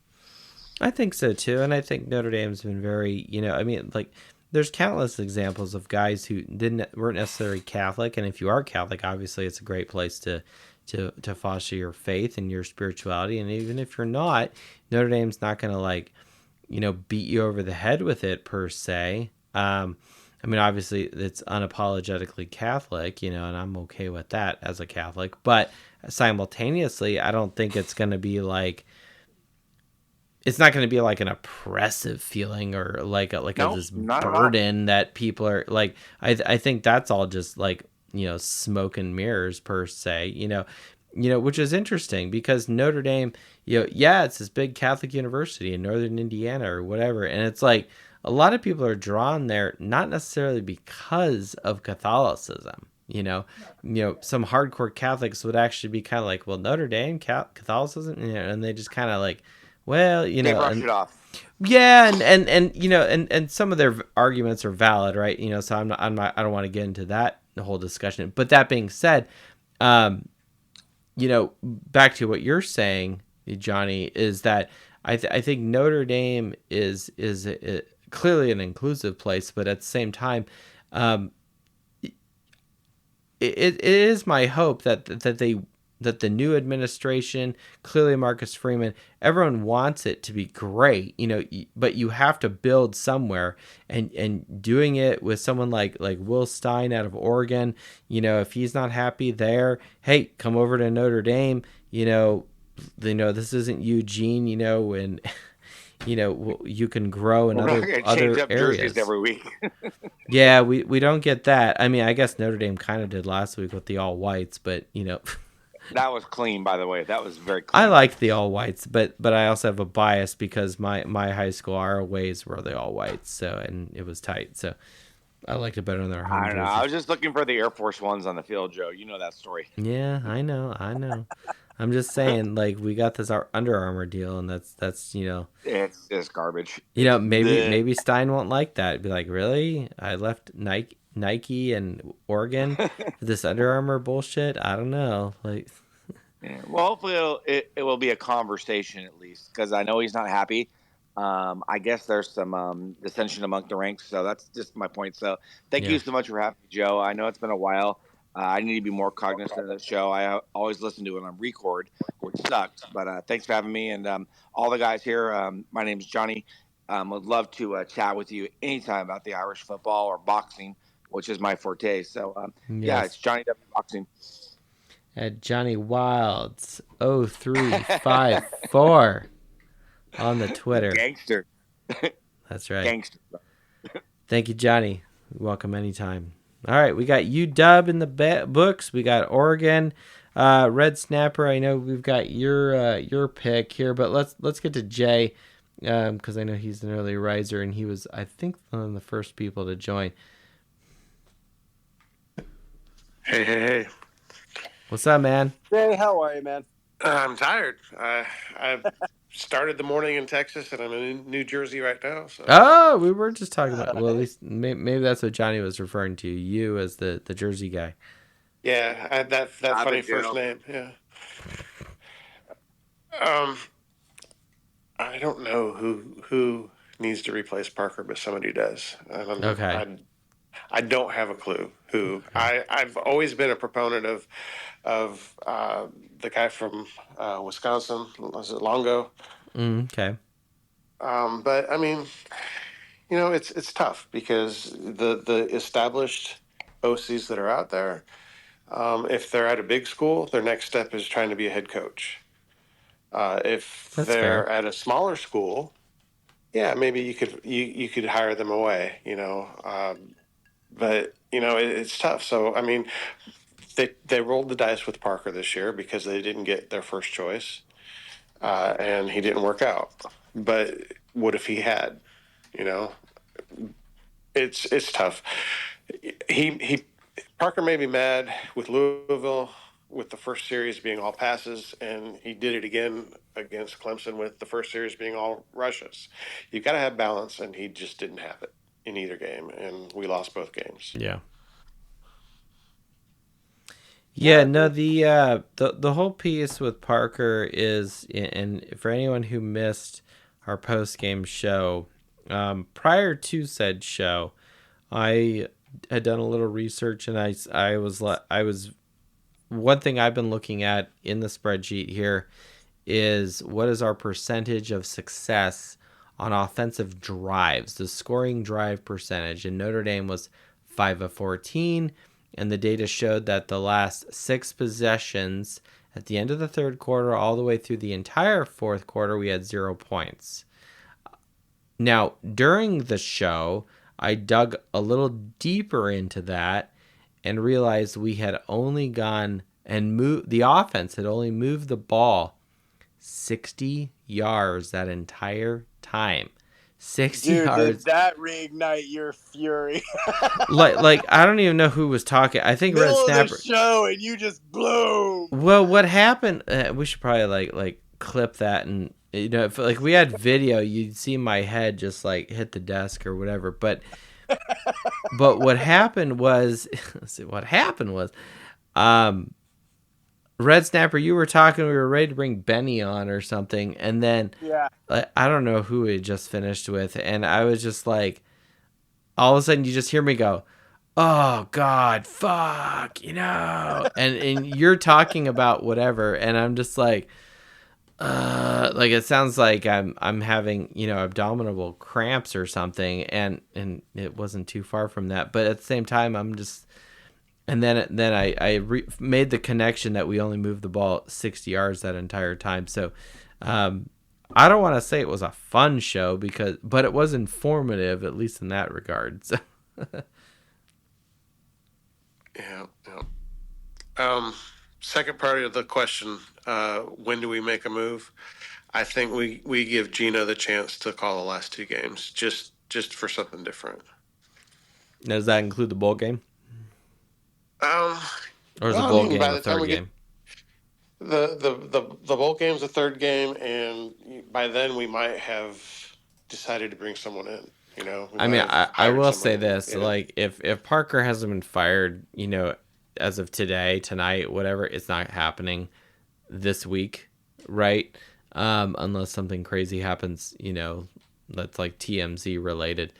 I think so, too. And I think Notre Dame's been very, there's countless examples of guys who weren't necessarily Catholic. And if you are Catholic, obviously it's a great place to foster your faith and your spirituality. And even if you're not, Notre Dame's not going to, beat you over the head with it, per se. Obviously, it's unapologetically Catholic, and I'm okay with that as a Catholic. But simultaneously, I don't think it's going to be it's not going to be like an oppressive feeling or this burden that people are like. I think that's all just smoke and mirrors, per se, which is interesting because Notre Dame, it's this big Catholic university in Northern Indiana or whatever, and it's like, a lot of people are drawn there not necessarily because of Catholicism. Some hardcore Catholics would actually be kind of like, well, Notre Dame Catholicism, and they just kind of like, well, they brush it off. Yeah, and some of their arguments are valid, right? So I don't want to get into that whole discussion. But that being said, back to what you're saying, Johnny, is that I think Notre Dame is clearly an inclusive place, but at the same time, it is my hope that they that the new administration, clearly Marcus Freeman, everyone wants it to be great, but you have to build somewhere, and doing it with someone like Will Stein out of Oregon, if he's not happy there, hey, come over to Notre Dame, this isn't Eugene, and you can grow in other areas. Jerseys every week. Yeah, we don't get that. I mean, I guess Notre Dame kind of did last week with the all whites, but That was clean, by the way. That was very clean. I liked the all whites, but I also have a bias because my high school, our aways were the all whites, and it was tight, so I liked it better than their home jerseys. I was just looking for the Air Force Ones on the field, Joe. You know that story. Yeah, I know. I'm just saying, we got this Under Armour deal, and that's it's garbage. Maybe Stein won't like that. It'd be like, really? I left Nike and Oregon for this Under Armour bullshit. I don't know. Yeah. Well, hopefully it will be a conversation at least, because I know he's not happy. I guess there's some dissension among the ranks, so that's just my point. So thank you so much for having me, Joe. I know it's been a while. I need to be more cognizant of the show. I always listen to it on record, which sucks. But thanks for having me, and all the guys here. My name's Johnny. Would love to chat with you anytime about the Irish football or boxing, which is my forte. So yeah, it's Johnny W Boxing. At Johnny Wilds 0354 on the Twitter. Gangster. That's right. Gangster. Thank you, Johnny. Welcome anytime. All right, we got UW in the books. We got Oregon, Red Snapper. I know we've got your pick here, but let's get to Jay, because I know he's an early riser, and he was, I think, one of the first people to join. Hey. What's up, man? Jay, how are you, man? I'm tired. I've started the morning in Texas, and I'm in New Jersey right now. So. Oh, we were just talking about. Well, at least maybe that's what Johnny was referring to. You as the Jersey guy. Yeah, I had that funny first name. Yeah. I don't know who needs to replace Parker, but somebody does. Okay. I don't have a clue who. Okay. I've always been a proponent of the guy from Wisconsin. Was it Longo? Okay. But I mean, it's tough because the established OCs that are out there, if they're at a big school, their next step is trying to be a head coach. If That's they're fair. at a smaller school, yeah, maybe you could hire them away, but it's tough. So I mean, they rolled the dice with Parker this year because they didn't get their first choice, and he didn't work out. But what if he had? It's tough. Parker may be mad with Louisville with the first series being all passes, and he did it again against Clemson with the first series being all rushes. You've got to have balance, and he just didn't have it in either game, and we lost both games. Yeah. Yeah, no, the whole piece with Parker is, and for anyone who missed our post-game show, prior to said show, I had done a little research, and I was one thing I've been looking at in the spreadsheet here is what is our percentage of success on offensive drives, the scoring drive percentage, and Notre Dame was 5 of 14, and the data showed that the last 6 possessions at the end of the third quarter all the way through the entire fourth quarter, we had 0 points. Now, during the show, I dug a little deeper into that and realized we had only gone and moved, the offense had only moved the ball 60 yards that entire time. 60 yards. Did that reignite your fury? like I don't even know who was talking. I think Red Snapper. Middle of the show and you just blow. Well, what happened? We should probably like clip that, and if like we had video, you'd see my head just like hit the desk or whatever. But what happened was, Red Snapper, you were talking, we were ready to bring Benny on or something, and then I don't know who we just finished with, and I was just like, all of a sudden you just hear me go, oh God, fuck, and you're talking about whatever, and I'm just like it sounds like I'm having abdominal cramps or something, and it wasn't too far from that, but at the same time I'm just, and then I made the connection that we only moved the ball 60 yards that entire time, so I don't want to say it was a fun show but it was informative, at least in that regard. So. Yeah. Second part of the question, when do we make a move? I think we give Gino the chance to call the last two games, just for something different. Does that include the bowl game? Or is the bowl game a third game? The bowl game's a third game, and by then we might have decided to bring someone in. I mean, I will say this: like, if Parker hasn't been fired, as of tonight, whatever, it's not happening this week, right? Unless something crazy happens, that's like TMZ related.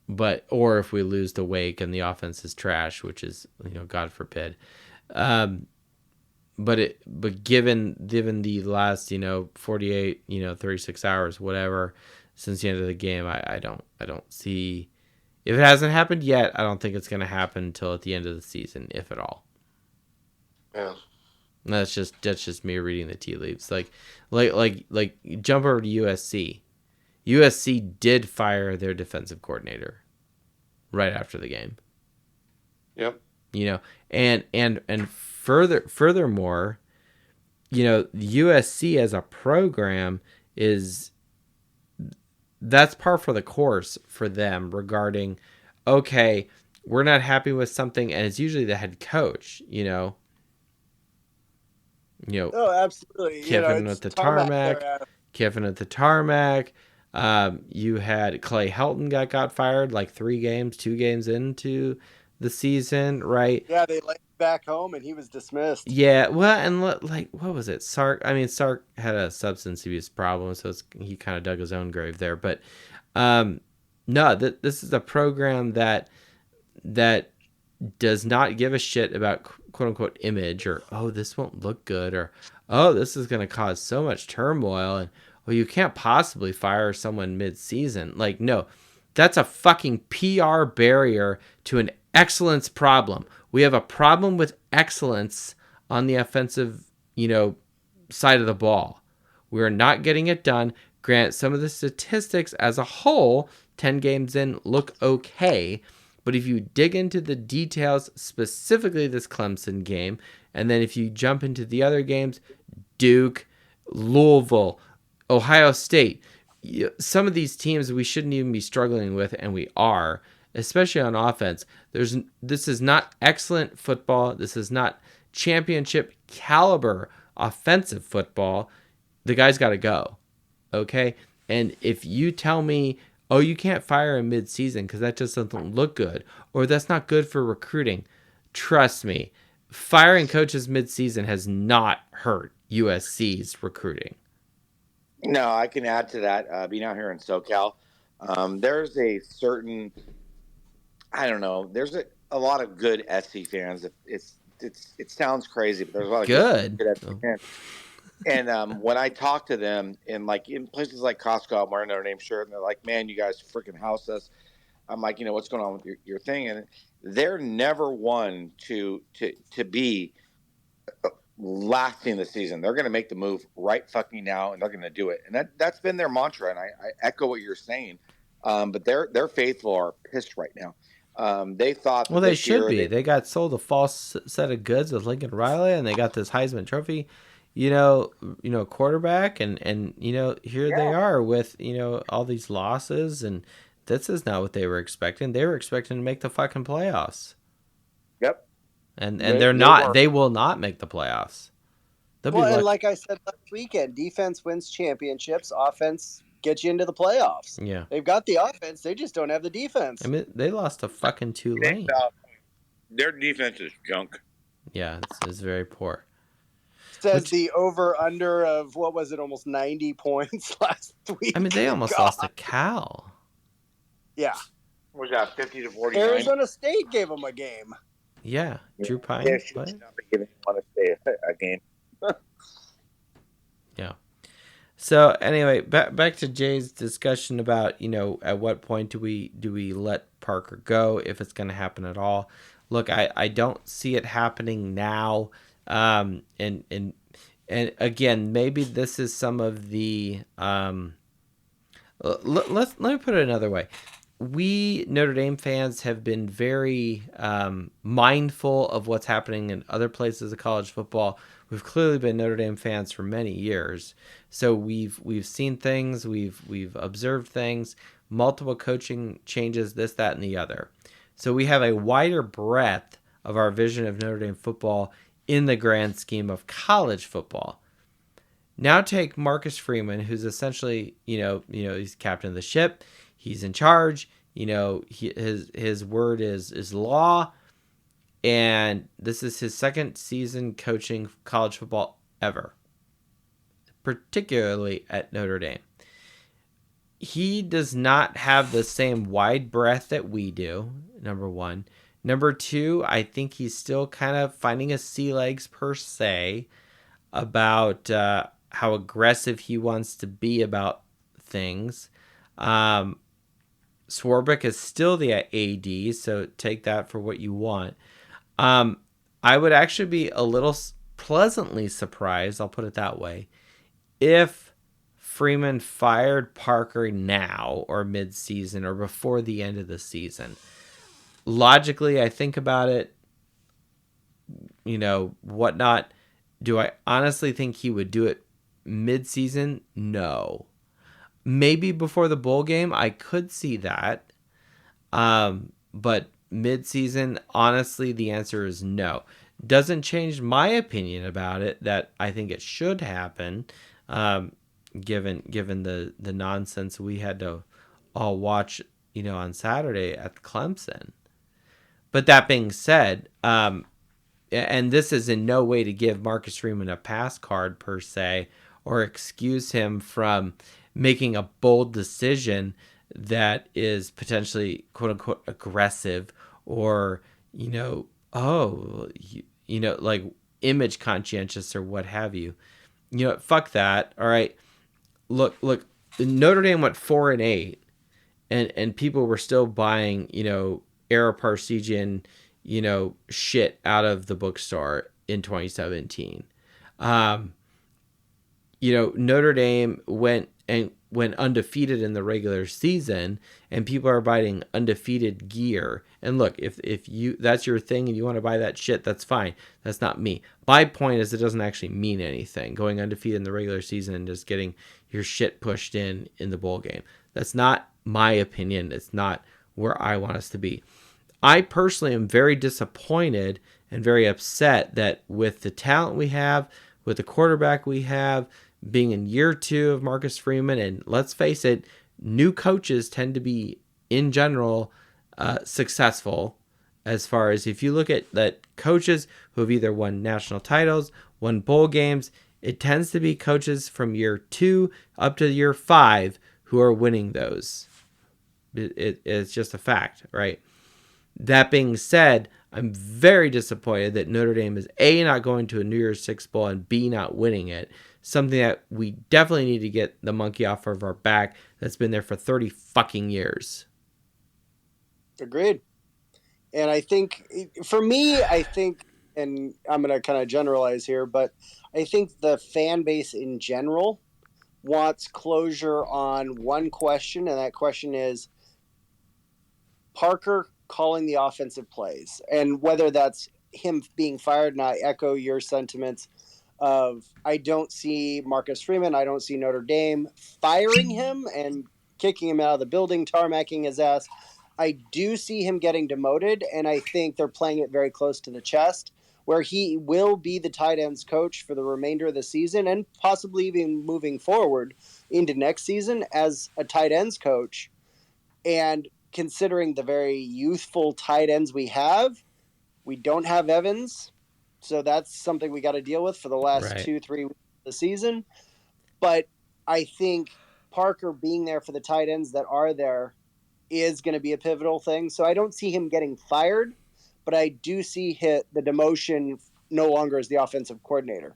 But or if we lose to Wake and the offense is trash, which is God forbid. But given the last 48 36 hours whatever since the end of the game, I don't see, if it hasn't happened yet, I don't think it's going to happen until at the end of the season, if at all. Yeah. That's just me reading the tea leaves. Like jump over to USC. USC did fire their defensive coordinator right after the game. Yep. And furthermore, USC as a program that's par for the course for them regarding, okay, we're not happy with something, and it's usually the head coach, Oh, absolutely. Kiffin at the tarmac. You had Clay Helton got fired like 2 games into the season, right? Yeah, they let him back home and he was dismissed. Yeah, well, and what was it? Sark had a substance abuse problem, so he kind of dug his own grave there. But no, this is a program that does not give a shit about quote unquote image, or this won't look good, or this is going to cause so much turmoil, and you can't possibly fire someone mid-season. Like, no, that's a fucking PR barrier to an excellence problem. We have a problem with excellence on the offensive, side of the ball. We're not getting it done. Grant, some of the statistics as a whole, 10 games in, look okay. But if you dig into the details, specifically this Clemson game, and then if you jump into the other games, Duke, Louisville, Ohio State, some of these teams we shouldn't even be struggling with, and we are, especially on offense. This is not excellent football. This is not championship caliber offensive football. The guy's got to go, okay? And if you tell me, you can't fire him mid-season because that just doesn't look good, or that's not good for recruiting, trust me, firing coaches mid-season has not hurt USC's recruiting. No, I can add to that. Being out here in SoCal, there's a certain, I don't know, there's a lot of good SC fans. It sounds crazy, but there's a lot of good SC fans. And when I talk to them in places like Costco, I'm wearing Notre Dame shirt, and they're like, "Man, you guys freaking house us." I'm like, what's going on with your thing? And they're never one to be lasting the season. They're going to make the move right fucking now, and they're going to do it. And that's been their mantra. And I echo what you're saying. But their faithful are pissed right now. They thought, well, they should be. They got sold a false set of goods with Lincoln Riley, and they got this Heisman Trophy, quarterback, and here they are with all these losses, and this is not what they were expecting. They were expecting to make the fucking playoffs. Yep. And they're not. They will not make the playoffs. And like I said last weekend, defense wins championships. Offense gets you into the playoffs. Yeah. They've got the offense. They just don't have the defense. I mean, they lost to fucking Tulane. Their defense is junk. Yeah, it's very poor. Says the over-under of, what was it, almost 90 points last week. I mean, they almost lost to Cal. Yeah. Was that 50-49? Arizona State gave them a game. Yeah, Drew Pine. Yeah, should not be giving anyone a game. Yeah. So anyway, back to Jay's discussion about, at what point do we let Parker go, if it's going to happen at all. Look, I don't see it happening now. And again, maybe this is some of the let me put it another way. We Notre Dame fans have been very mindful of what's happening in other places of college football. We've clearly been Notre Dame fans for many years, so we've seen things, we've observed things, multiple coaching changes, this, that, and the other. So we have a wider breadth of our vision of Notre Dame football in the grand scheme of college football. Now take Marcus Freeman, who's essentially, he's captain of the ship. He's in charge. His word is law. And this is his second season coaching college football ever, particularly at Notre Dame. He does not have the same wide breadth that we do, number one. Number two, I think he's still kind of finding his sea legs per se about how aggressive he wants to be about things. Swarbrick is still the AD, so take that for what you want. I would actually be a little pleasantly surprised, I'll put it that way, if Freeman fired Parker now or mid-season or before the end of the season. Logically, I think about it, whatnot. Do I honestly think he would do it mid-season? No. Maybe before the bowl game, I could see that. But mid-season, honestly, the answer is no. Doesn't change my opinion about it, that I think it should happen, given the nonsense we had to all watch, on Saturday at Clemson. But that being said, and this is in no way to give Marcus Freeman a pass card per se, or excuse him from making a bold decision that is potentially quote unquote aggressive, or like image conscientious or what have you. Fuck that. All right, look, Notre Dame went 4-8, and people were still buying Era Parsegian shit out of the bookstore in 2017. Notre Dame went undefeated in the regular season, and people are buying undefeated gear. And look, if you that's your thing and you want to buy that shit, that's fine. That's not me. My point is, it doesn't actually mean anything going undefeated in the regular season and just getting your shit pushed in the bowl game. That's not my opinion. It's not where I want us to be. I personally am very disappointed and very upset that with the talent we have, with the quarterback we have, being in year 2 of Marcus Freeman, and let's face it, new coaches tend to be, in general, successful. As far as if you look at that, coaches who have either won national titles, won bowl games, it tends to be coaches from year 2 up to year 5 who are winning those. It's just a fact, right? That being said, I'm very disappointed that Notre Dame is A, not going to a New Year's Six Bowl, and B, not winning it. Something that we definitely need to get the monkey off of our back that's been there for 30 fucking years. Agreed. And I think, for me, and I'm going to kind of generalize here, but I think the fan base in general wants closure on one question, and that question is Parker calling the offensive plays. And whether that's him being fired, and I echo your sentiments of, I don't see Marcus Freeman, I don't see Notre Dame firing him and kicking him out of the building, tarmacking his ass. I do see him getting demoted, and I think they're playing it very close to the chest, where he will be the tight ends coach for the remainder of the season, and possibly even moving forward into next season as a tight ends coach. And considering the very youthful tight ends we don't have Evans. So that's something we got to deal with for the last 2-3 weeks of the season. But I think Parker being there for the tight ends that are there is going to be a pivotal thing. So I don't see him getting fired, but I do see the demotion no longer as the offensive coordinator.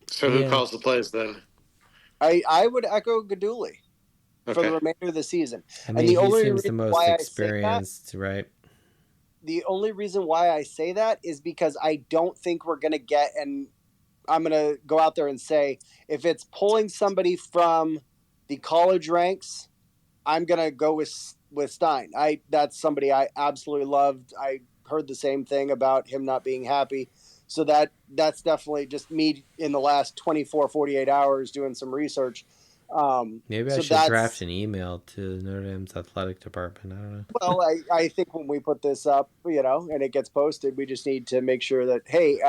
So who calls the plays then? I would echo Gaduli for the remainder of the season. I mean, he seems the most experienced, right? The only reason why I say that is because I don't think we're going to get, and I'm going to go out there and say, if it's pulling somebody from the college ranks, I'm going to go with Stein. That's somebody I absolutely loved. I heard the same thing about him not being happy. So that's definitely just me in the last 24, 48 hours doing some research. Maybe I should draft an email to Notre Dame's athletic department. I don't know. Well, I think when we put this up, and it gets posted, we just need to make sure that, hey,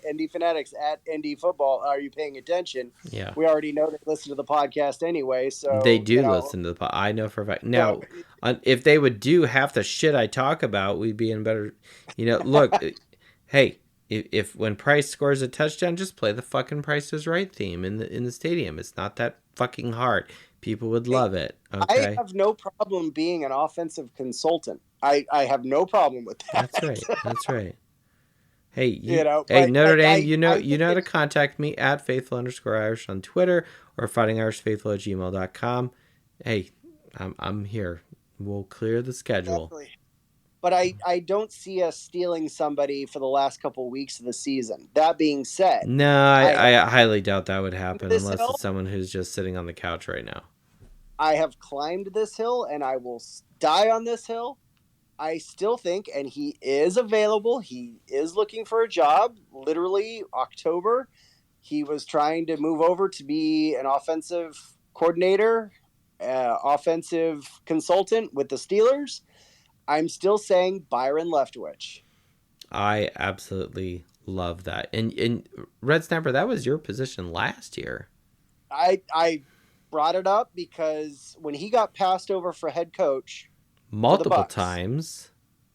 ND Fanatics at ND Football, are you paying attention? Yeah. We already know they listen to the podcast anyway, so they do listen to the podcast. I know for a fact. Now, if they would do half the shit I talk about, we'd be in better. Look, hey. If when Price scores a touchdown, just play the fucking Price is Right theme in the stadium. It's not that fucking hard. People would love it. Okay? I have no problem being an offensive consultant. I have no problem with that. That's right. Hey, Notre Dame, you know how to contact me at faithful_Irish on Twitter or fightingirishfaithful@gmail.com. Hey, I'm here. We'll clear the schedule. Exactly. But I don't see us stealing somebody for the last couple of weeks of the season. That being said... No, I highly doubt that would happen unless it's someone who's just sitting on the couch right now. I have climbed this hill, and I will die on this hill. I still think, and he is available, he is looking for a job. Literally, October, he was trying to move over to be an offensive coordinator, offensive consultant with the Steelers. I'm still saying Byron Leftwich. I absolutely love that. And Red Snapper, that was your position last year. I brought it up because when he got passed over for head coach multiple times,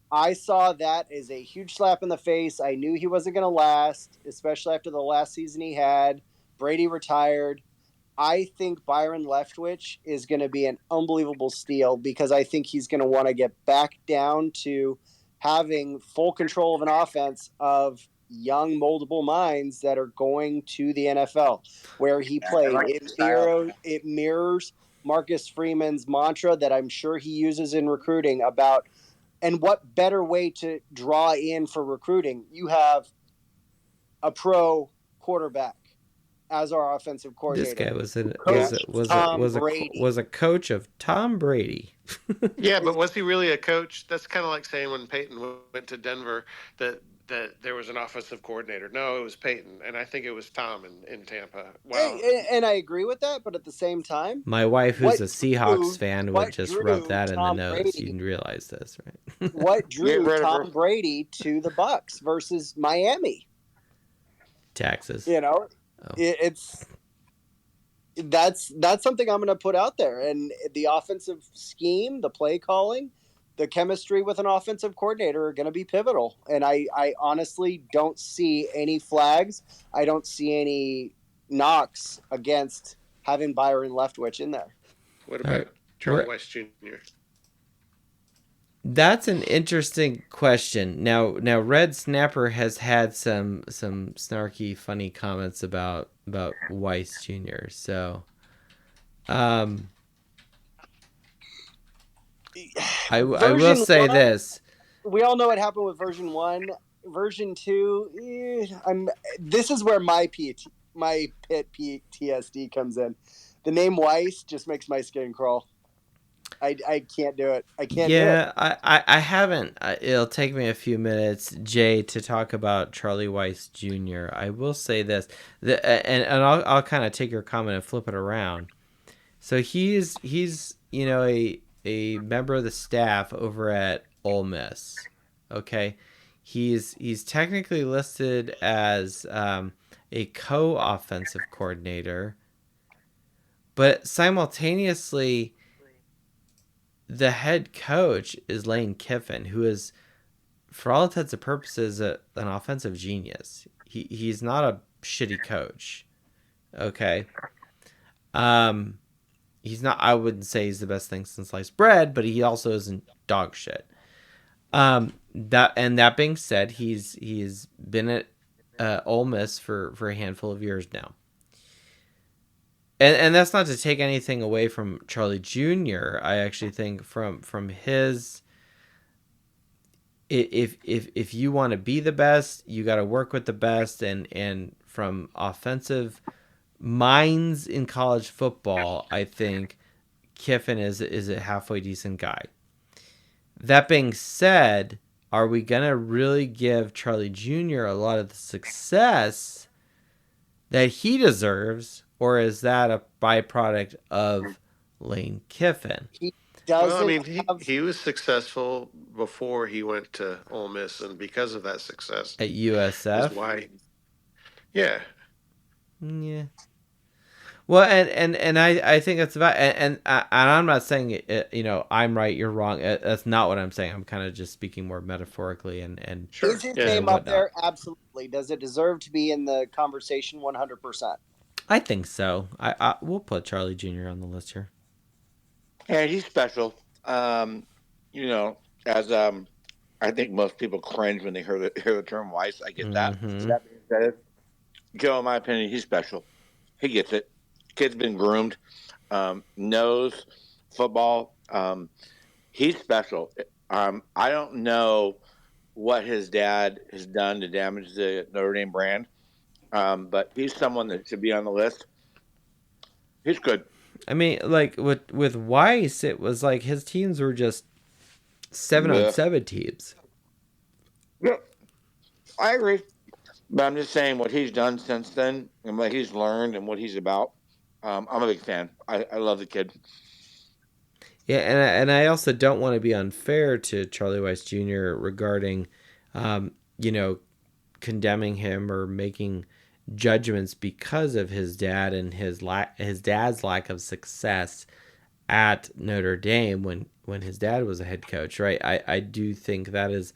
I saw that as a huge slap in the face. I knew he wasn't going to last, especially after the last season he had. Brady retired. I think Byron Leftwich is going to be an unbelievable steal because I think he's going to want to get back down to having full control of an offense of young, moldable minds that are going to the NFL, where he played. It mirrors Marcus Freeman's mantra that I'm sure he uses in recruiting about, and what better way to draw in for recruiting? You have a pro quarterback as our offensive coordinator. This guy was a coach of Tom Brady. Yeah, but was he really a coach? That's kind of like saying when Peyton went to Denver that there was an offensive coordinator. No, it was Peyton, and I think it was Tom in Tampa. Wow. And I agree with that, but at the same time, my wife, who's a Seahawks fan, would just rub that in the nose. Brady, you can realize this, right? What drew Tom Brady to the Bucs versus Miami? Taxes. That's something I'm going to put out there. And the offensive scheme, the play calling, the chemistry with an offensive coordinator are going to be pivotal. And I honestly don't see any flags. I don't see any knocks against having Byron Leftwich in there. What about Charlie Weiss Jr.? That's an interesting question. Now, Red Snapper has had some snarky, funny comments about Weiss Jr. So, I will say this: we all know what happened with version 1. Version 2, this is where my pit PTSD comes in. The name Weiss just makes my skin crawl. I can't do it. I can't do it. Yeah, I haven't. It'll take me a few minutes, Jay, to talk about Charlie Weiss Jr. I will say this, and I'll kind of take your comment and flip it around. So he's a member of the staff over at Ole Miss. Okay, he's technically listed as a co-offensive coordinator, but simultaneously, the head coach is Lane Kiffin, who is, for all intents and purposes, an offensive genius. He's not a shitty coach. Okay. he's not. I wouldn't say he's the best thing since sliced bread, but he also isn't dog shit. That being said, he's been at Ole Miss for a handful of years now. And that's not to take anything away from Charlie Jr. I actually think from his, if you want to be the best, you got to work with the best, and from offensive minds in college football, I think Kiffin is a halfway decent guy. That being said, are we gonna really give Charlie Jr. a lot of the success that he deserves, or is that a byproduct of Lane Kiffin? He Well, I doesn't mean, have. he was successful before he went to Ole Miss, and because of that success At is USF? why. Yeah. Yeah. Well, and I think that's about, and I'm not saying I'm right, you're wrong. That's not what I'm saying. I'm kind of just speaking more metaphorically and Sure. Is his Yeah. name up whatnot. there? Absolutely. Does it deserve to be in the conversation? 100%. I think so. We'll put Charlie Jr. on the list here. Yeah, he's special. As I think most people cringe when they hear the term Weiss. I get that. Mm-hmm. That being said, Joe, in my opinion, he's special. He gets it. Kid's been groomed. Knows football. He's special. I don't know what his dad has done to damage the Notre Dame brand, but he's someone that should be on the list. He's good. I mean, like with Weiss, it was like his teams were just 7-on-7 teams. Yeah, I agree. But I'm just saying what he's done since then and what he's learned and what he's about. I'm a big fan. I love the kid. Yeah, and I also don't want to be unfair to Charlie Weiss Jr. regarding, condemning him or making judgments because of his dad and his dad's lack of success at Notre Dame when his dad was a head coach, right? I do think that is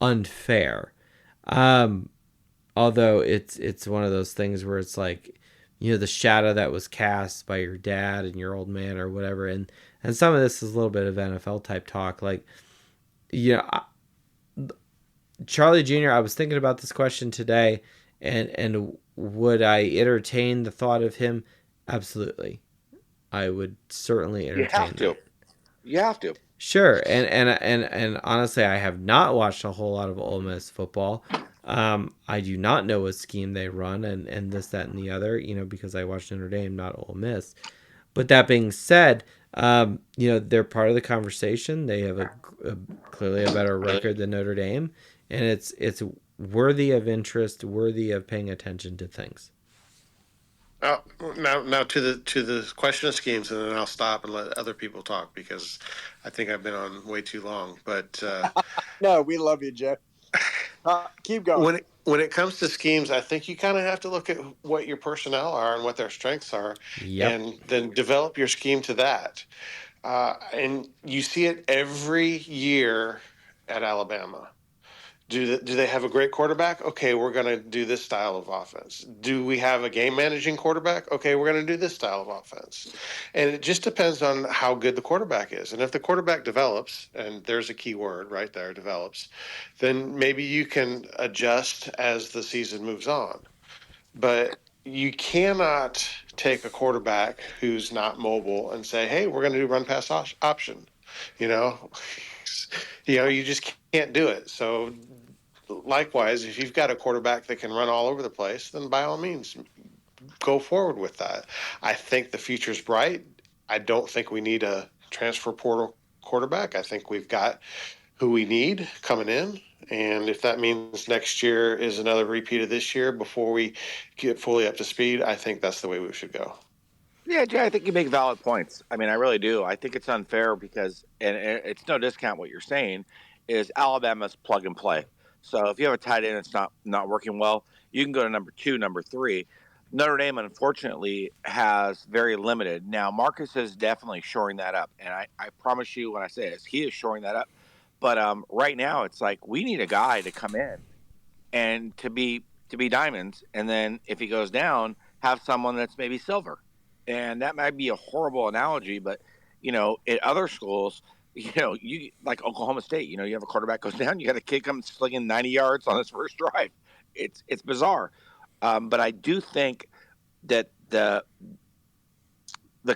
unfair. Although it's one of those things where it's like, the shadow that was cast by your dad and your old man or whatever, and some of this is a little bit of NFL type talk, like, Charlie Jr. I was thinking about this question today, and would I entertain the thought of him? Absolutely, I would certainly entertain that. You have to. Sure, and honestly, I have not watched a whole lot of Ole Miss football. I do not know what scheme they run, and this, that, and the other. Because I watched Notre Dame, not Ole Miss. But that being said, they're part of the conversation. They have clearly a better record than Notre Dame, and it's worthy of interest, worthy of paying attention to things. Now to the question of schemes, and then I'll stop and let other people talk because I think I've been on way too long. But no, we love you, Jeff. Keep going. When it comes to schemes, I think you kind of have to look at what your personnel are and what their strengths are, and then develop your scheme to that. And you see it every year at Alabama. Do they have a great quarterback? Okay, we're going to do this style of offense. Do we have a game managing quarterback? Okay, we're going to do this style of offense. And it just depends on how good the quarterback is. And if the quarterback develops, and there's a key word right there, develops, then maybe you can adjust as the season moves on. But you cannot take a quarterback who's not mobile and say, hey, we're going to do run pass option. You just can't do it. So likewise, if you've got a quarterback that can run all over the place, then by all means, go forward with that. I think the future's bright. I don't think we need a transfer portal quarterback. I think we've got who we need coming in. And if that means next year is another repeat of this year before we get fully up to speed, I think that's the way we should go. Yeah, Jay, I think you make valid points. I mean, I really do. I think it's unfair because, and it's no discount what you're saying, is Alabama's plug and play. So if you have a tight end that's not working well, you can go to number 2, number 3. Notre Dame, unfortunately, has very limited. Now, Marcus is definitely shoring that up. And I promise you when I say this, he is shoring that up. But right now, it's like we need a guy to come in and to be diamonds. And then if he goes down, have someone that's maybe silver. And that might be a horrible analogy, but at other schools, you like Oklahoma State, you have a quarterback goes down, you got a kid come slinging 90 yards on his first drive. It's bizarre, but I do think that the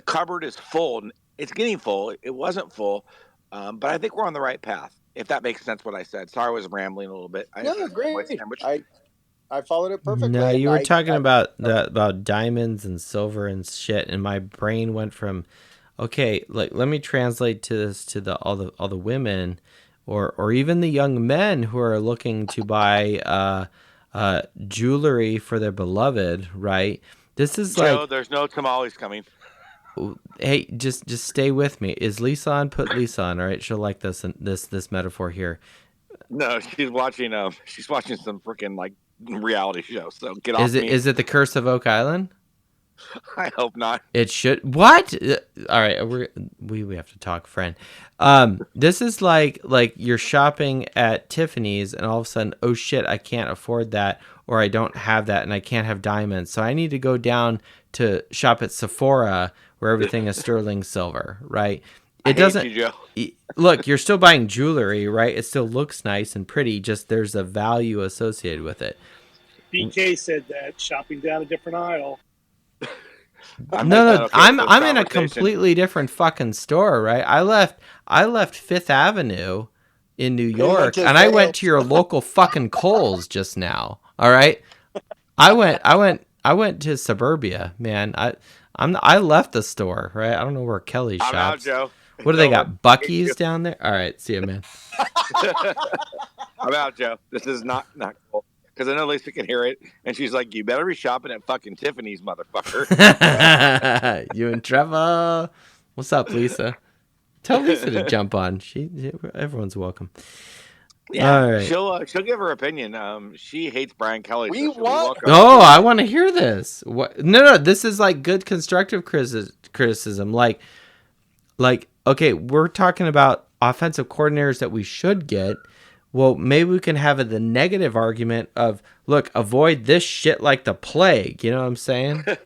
cupboard is full. It's getting full. It wasn't full, but I think we're on the right path. If that makes sense, what I said. Sorry, I was rambling a little bit. No, great. I followed it perfectly. No, you were talking about diamonds and silver and shit, and my brain went from, okay, like let me translate to this to all the women, or even the young men who are looking to buy jewelry for their beloved, right? This is Joe, there's no tamales coming. Hey, just stay with me. Is Lisa on? Put Lisa on, all right? She'll like this metaphor here. No, she's watching some freaking like reality show. So get off me. Is it The Curse of Oak Island? I hope not. It should. What? All right, we have to talk, friend. This is like you're shopping at Tiffany's and all of a sudden, oh shit, I can't afford that, or I don't have that, and I can't have diamonds, so I need to go down to shop at Sephora where everything is sterling silver, right? It doesn't. You, Joe. Look, you're still buying jewelry, right? It still looks nice and pretty. Just there's a value associated with it. BK said that shopping down a different aisle. No, I'm in a completely different fucking store, right? I left Fifth Avenue in New York, and I went to your local fucking Kohl's just now. All right, I went to Suburbia, man. I left the store, right? I don't know where Kelly shops. I'm out, Joe. What do they got? Buc-ee's down there? All right, see you, man. I'm out, Joe. This is not cool. Because I know Lisa can hear it, and she's like, "You better be shopping at fucking Tiffany's, motherfucker." You in trouble? What's up, Lisa? Tell Lisa to jump on. Everyone's welcome. Yeah, all right. She'll give her opinion. She hates Brian Kelly. Oh, I want to hear this. What? No. This is like good constructive criticism. Like, okay, we're talking about offensive coordinators that we should get. Well, maybe we can have the negative argument of, look, avoid this shit like the plague. You know what I'm saying? All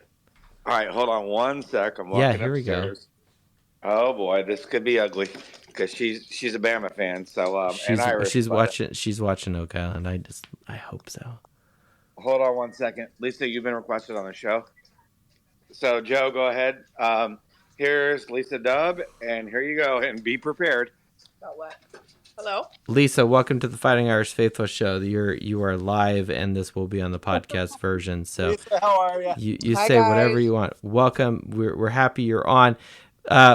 right, hold on one sec. I'm walking here upstairs. We go. Oh boy, this could be ugly because she's a Bama fan. So she's watching Oak Island. I hope so. Hold on one second, Lisa. You've been requested on the show. So Joe, go ahead. Here's Lisa Dubb, and here you go. And be prepared. About what? Hello? Lisa, welcome to the Fighting Irish Faithful Show. You are live, and this will be on the podcast version. So, Lisa, how are you? You say guys. Whatever you want. Welcome. We're happy you're on.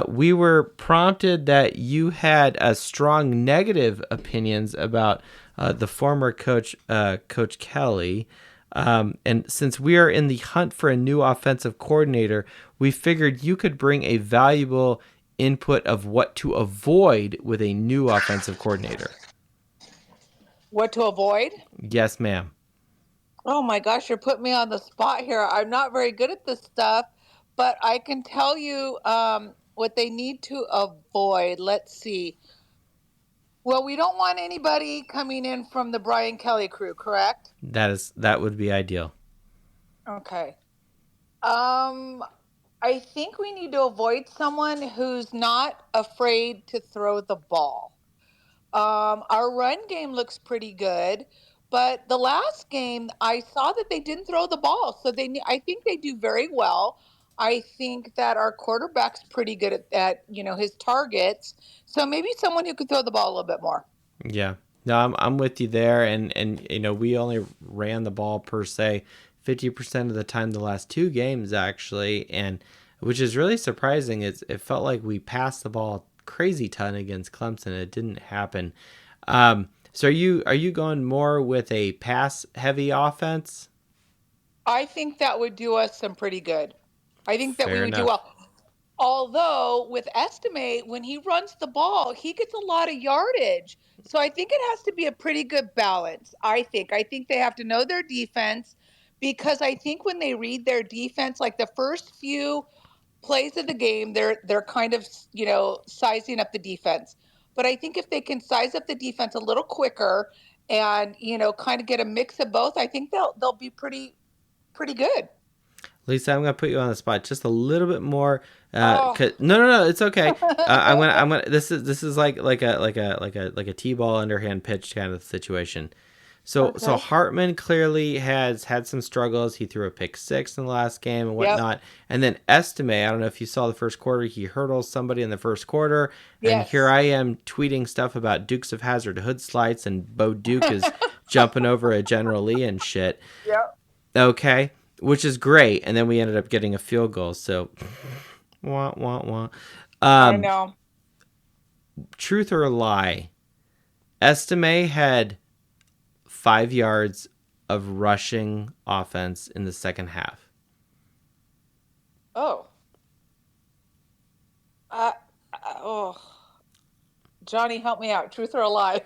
We were prompted that you had strong negative opinions about the former coach, Coach Kelly. And since we are in the hunt for a new offensive coordinator, we figured you could bring a valuable input of what to avoid with a new offensive coordinator. What to avoid? Yes, ma'am. Oh my gosh, you're putting me on the spot here. I'm not very good at this stuff, but I can tell you what they need to avoid. Let's see. Well, we don't want anybody coming in from the Brian Kelly crew, correct? That would be ideal. Okay. I think we need to avoid someone who's not afraid to throw the ball. Our run game looks pretty good, but the last game I saw that they didn't throw the ball, so I think they do very well. I think that our quarterback's pretty good at his targets, so maybe someone who could throw the ball a little bit more. Yeah, no, I'm with you there, and we only ran the ball per se 50% of the time the last two games actually, and which is really surprising. It felt like we passed the ball crazy ton against Clemson. It didn't happen. So are you going more with a pass heavy offense? I think that would do us some pretty good. I think that we would do well. Although with Estimate, when he runs the ball, he gets a lot of yardage. So I think it has to be a pretty good balance. I think they have to know their defense, because I think when they read their defense, like the first few plays of the game, they're kind of, sizing up the defense. But I think if they can size up the defense a little quicker and, kind of get a mix of both, I think they'll be pretty good. Lisa, I'm gonna put you on the spot just a little bit more. No, it's okay. I'm gonna. This is like a t-ball underhand pitch kind of situation. So Hartman clearly has had some struggles. He threw a pick 6 in the last game and whatnot. And then Estime, I don't know if you saw the first quarter, he hurdles somebody in the first quarter. And here I am tweeting stuff about Dukes of Hazzard hood slides, and Bo Duke is jumping over a General Lee and shit. Yep. Okay, which is great. And then we ended up getting a field goal. So, wah. I know. Truth or lie? Estime had 5 yards of rushing offense in the second half. Oh. Johnny, help me out. Truth or a lie?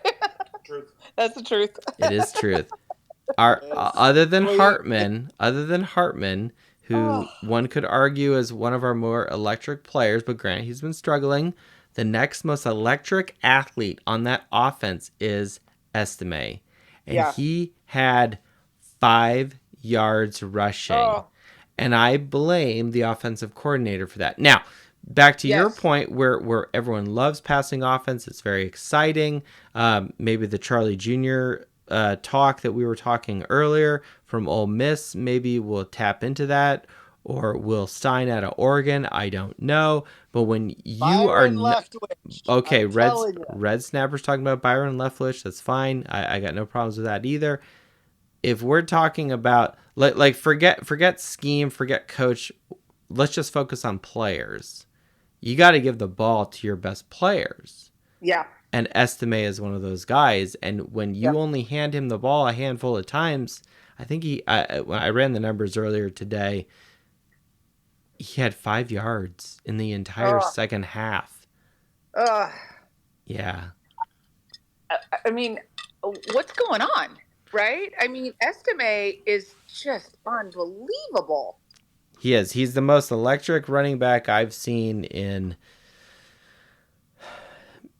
Truth. That's the truth. It is truth. Other than Hartman, who one could argue is one of our more electric players, but granted, he's been struggling. The next most electric athlete on that offense is Estime. And he had 5 yards rushing. And I blame the offensive coordinator for that. Now, back to your point where everyone loves passing offense. It's very exciting. Maybe the Charlie Jr. Talk that we were talking earlier from Ole Miss, maybe we'll tap into that. Or Will Stein out of Oregon, I don't know. But when you Byron are okay, Leftwich, Red Snapper's talking about Byron Leftwich. That's fine. I got no problems with that either. If we're talking about like forget scheme, forget coach, let's just focus on players. You got to give the ball to your best players. Yeah. And Estime is one of those guys. And when you only hand him the ball a handful of times, I think I ran the numbers earlier today. He had 5 yards in the entire second half. Yeah. I mean, what's going on, right? I mean, Estime is just unbelievable. He is. He's the most electric running back I've seen in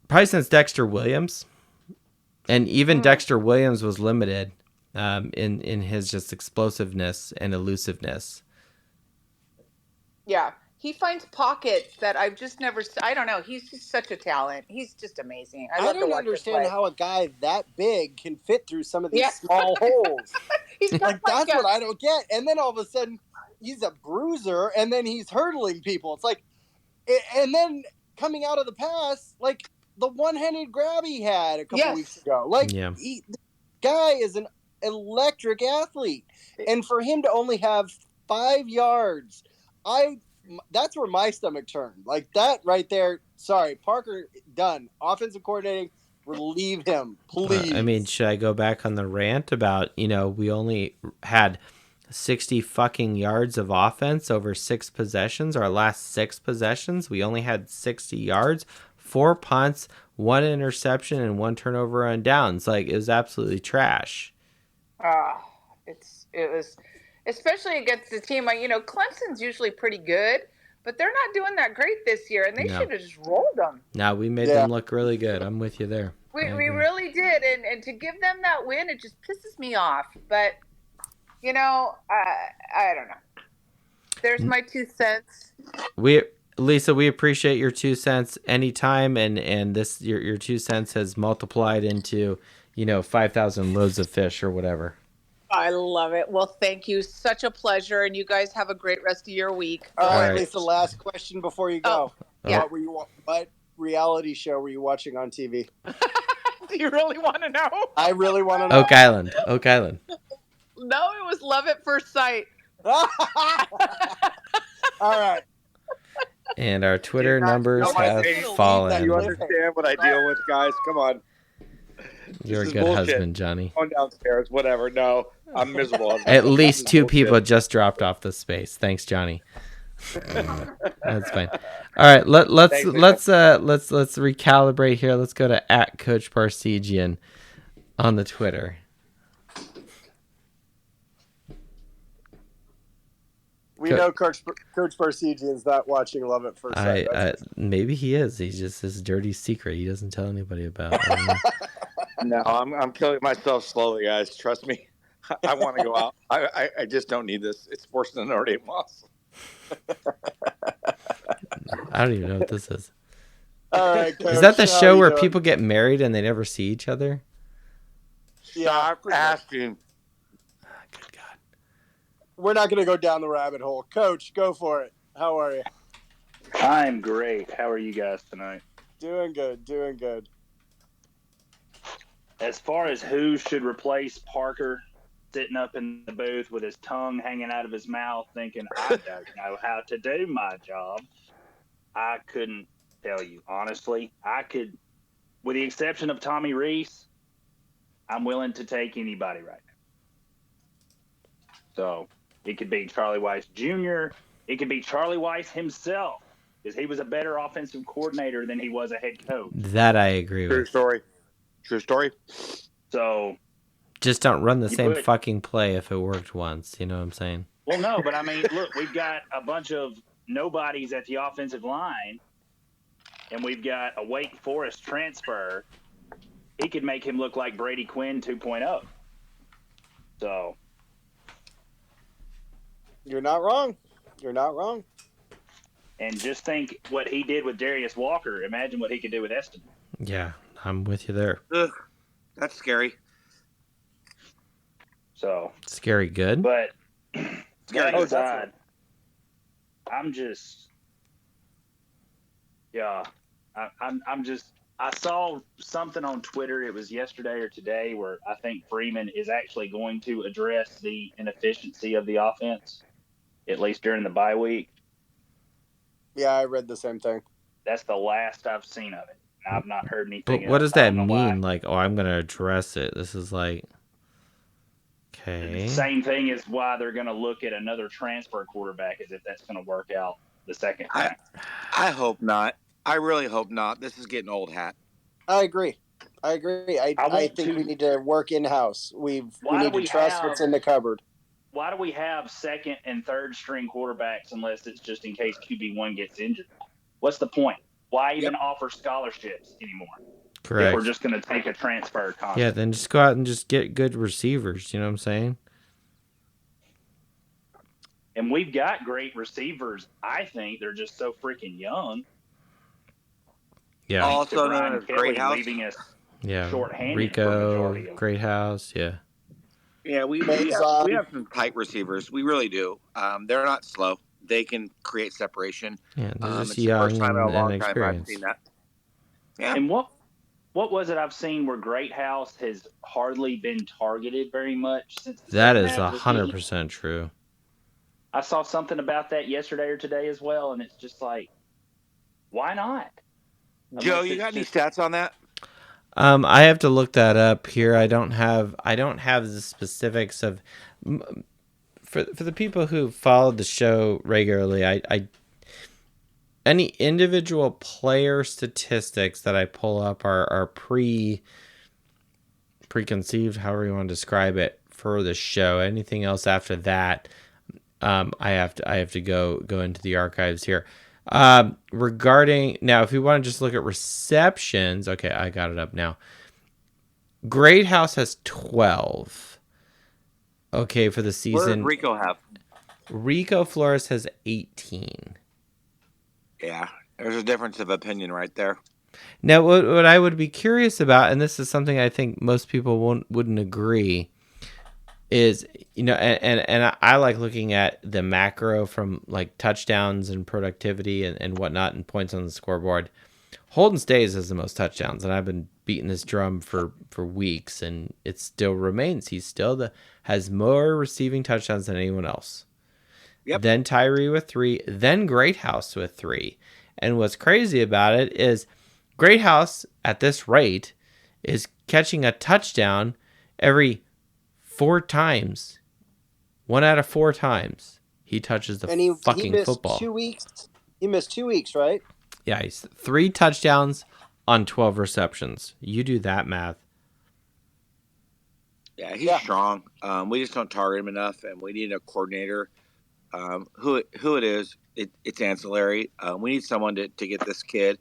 probably since Dexter Williams. And even Dexter Williams was limited in his just explosiveness and elusiveness. Yeah, he finds pockets that I've just never. I don't know. He's just such a talent. He's just amazing. I don't understand how a guy that big can fit through some of these small holes. Like that's what I don't get. And then all of a sudden, he's a bruiser, and then he's hurdling people. It's like, and then coming out of the pass, like the one-handed grab he had a couple weeks ago. Like, the guy is an electric athlete, and for him to only have 5 yards. That's where my stomach turned. Like that right there. Sorry, Parker, done. Offensive coordinating, relieve him, please. I mean, should I go back on the rant about, we only had 60 fucking yards of offense over 6 possessions. Our last 6 possessions, we only had 60 yards, 4 punts, 1 interception, and 1 turnover on downs. Like, it was absolutely trash. It was... Especially against the team, Clemson's usually pretty good, but they're not doing that great this year, and they should have just rolled them. No, we made them look really good. I'm with you there. We really did, and to give them that win, it just pisses me off. But, I don't know. There's my 2 cents. Lisa, we appreciate your 2 cents anytime, and this your 2 cents has multiplied into 5,000 loaves of fish or whatever. I love it. Well, thank you. Such a pleasure. And you guys have a great rest of your week. All right, Lisa, last question before you go. What reality show were you watching on TV? Do you really want to know? I really want to know. Oak Island. No, it was Love at First Sight. All right. And our Twitter numbers have fallen. You understand what I deal with, guys? Come on. You're a good husband, Johnny. Going downstairs, whatever. No, I'm miserable. At least 2 people just dropped off the space. Thanks, Johnny. That's fine. All right, let's recalibrate here. Let's go to @Coach Parsegian on the Twitter. We know Coach Parsegian is not watching Love at First Sight. Maybe he is. He's just this dirty secret he doesn't tell anybody about. No, I'm killing myself slowly, guys. Trust me. I want to go out. I just don't need this. It's worse than an Notre Dame loss. I don't even know what this is. All right, Coach, is that the show where people get married and they never see each other? Stop asking. Good God. We're not going to go down the rabbit hole. Coach, go for it. How are you? I'm great. How are you guys tonight? Doing good. As far as who should replace Parker sitting up in the booth with his tongue hanging out of his mouth thinking, I don't know how to do my job, I couldn't tell you. Honestly, I could, with the exception of Tommy Reese, I'm willing to take anybody right now. So it could be Charlie Weiss Jr., it could be Charlie Weiss himself, because he was a better offensive coordinator than he was a head coach. That I agree with. True story. So just don't run the same fucking play if it worked once. You know what I'm saying? Well, no, but I mean, look, we've got a bunch of nobodies at the offensive line, and we've got a Wake Forest transfer. He could make him look like Brady Quinn 2.0. So you're not wrong. And just think what he did with Darius Walker. Imagine what he could do with Eston. Yeah, I'm with you there. Ugh, that's scary. So scary good. But that aside, I'm just, yeah, I'm just. I saw something on Twitter. It was yesterday or today where I think Freeman is actually going to address the inefficiency of the offense, at least during the bye week. Yeah, I read the same thing. That's the last I've seen of it. I've not heard anything. But what does that mean? Like, oh, I'm going to address it. This is like, okay. The same thing is why they're going to look at another transfer quarterback, as if that's going to work out the second time. I hope not. I really hope not. This is getting old hat. I agree. I think we need to work in-house. We need to trust what's in the cupboard. Why do we have second and third string quarterbacks unless it's just in case QB1 gets injured? What's the point? Why even offer scholarships anymore? Correct. If we're just going to take a transfer concept. Yeah, then just go out and just get good receivers. You know what I'm saying? And we've got great receivers. I think they're just so freaking young. Yeah. Also known as Greathouse. Leaving us yeah. shorthanded. Rico, Greathouse. Yeah. Yeah, we have some tight receivers. We really do. They're not slow. They can create separation. Yeah, they're just young and experienced. I've seen that. Yeah. And what was it I've seen where Greathouse has hardly been targeted very much since? That is 100% true. I saw something about that yesterday or today as well, and it's just like, why not? Joe, you got any stats on that? I have to look that up here. I don't have the specifics of for the people who followed the show regularly. I any individual player statistics that I pull up are preconceived, however you want to describe it, for the show. Anything else after that, I have to go into the archives here. Regarding now, if we want to just look at receptions, okay, I got it up now. Greathouse has 12. Okay, for the season. What does Rico have? Rico Flores has 18. Yeah, there's a difference of opinion right there. Now, what I would be curious about, and this is something I think most people wouldn't agree, is, you know, and I like looking at the macro from like touchdowns and productivity and whatnot and points on the scoreboard. Holden Stays has the most touchdowns, and I've been beating this drum for weeks, and it still remains. He still has more receiving touchdowns than anyone else. Yep. Then Tyree with 3, then Greathouse with 3. And what's crazy about it is Greathouse at this rate is catching a touchdown every 4 times. 1 out of 4 times he touches the fucking football. 2 weeks. He missed 2 weeks, right? Yeah, he's 3 touchdowns on 12 receptions. You do that math. Yeah, he's strong. We just don't target him enough, and we need a coordinator. Who it is, it's ancillary. We need someone to get this kid.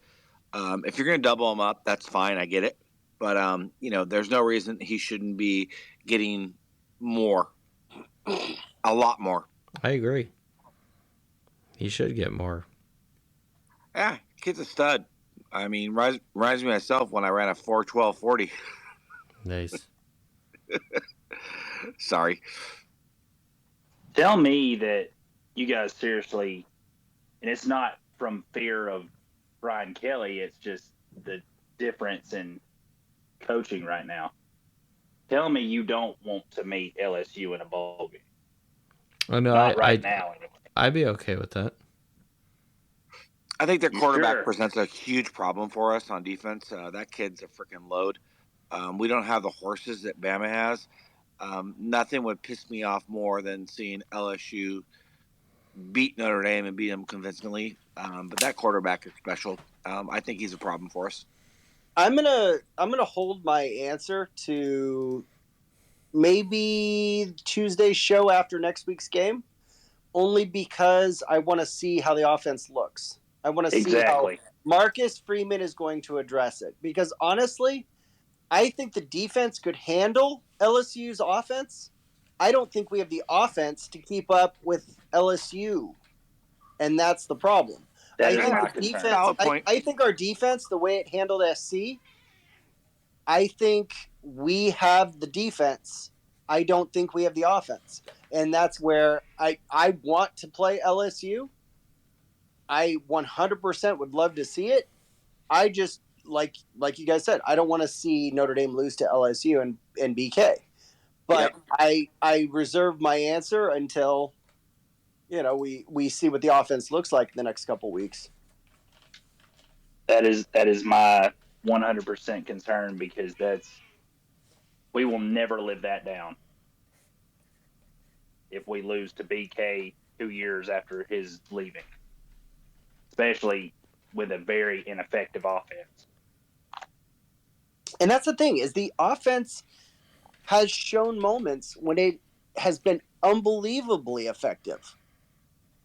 If you're going to double him up, that's fine. I get it. But, you know, there's no reason he shouldn't be getting more, a lot more. I agree. He should get more. Yeah, kid's a stud. I mean, reminds me of myself when I ran a 4.12.40. Nice. Sorry. Tell me that you guys seriously, and it's not from fear of Brian Kelly, it's just the difference in coaching right now. Tell me you don't want to meet LSU in a bowl game. Oh no, Not right now. Anyway. I'd be okay with that. I think their quarterback presents a huge problem for us on defense. That kid's a freaking load. We don't have the horses that Bama has. Nothing would piss me off more than seeing LSU beat Notre Dame and beat them convincingly. But that quarterback is special. I think he's a problem for us. I'm gonna hold my answer to maybe Tuesday's show after next week's game, only because I want to see how the offense looks. I want to see how Marcus Freeman is going to address it. Because honestly, I think the defense could handle LSU's offense. I don't think we have the offense to keep up with LSU, and that's the problem. I think our defense, the way it handled SC, I think we have the defense. I don't think we have the offense. And that's where I want to play LSU. I 100% would love to see it. I just, like you guys said, I don't want to see Notre Dame lose to LSU and BK. But yep. I reserve my answer until, we see what the offense looks like in the next couple weeks. That is my 100% concern, because we will never live that down if we lose to BK 2 years after his leaving, especially with a very ineffective offense. And that's the thing, is the offense has shown moments when it has been unbelievably effective.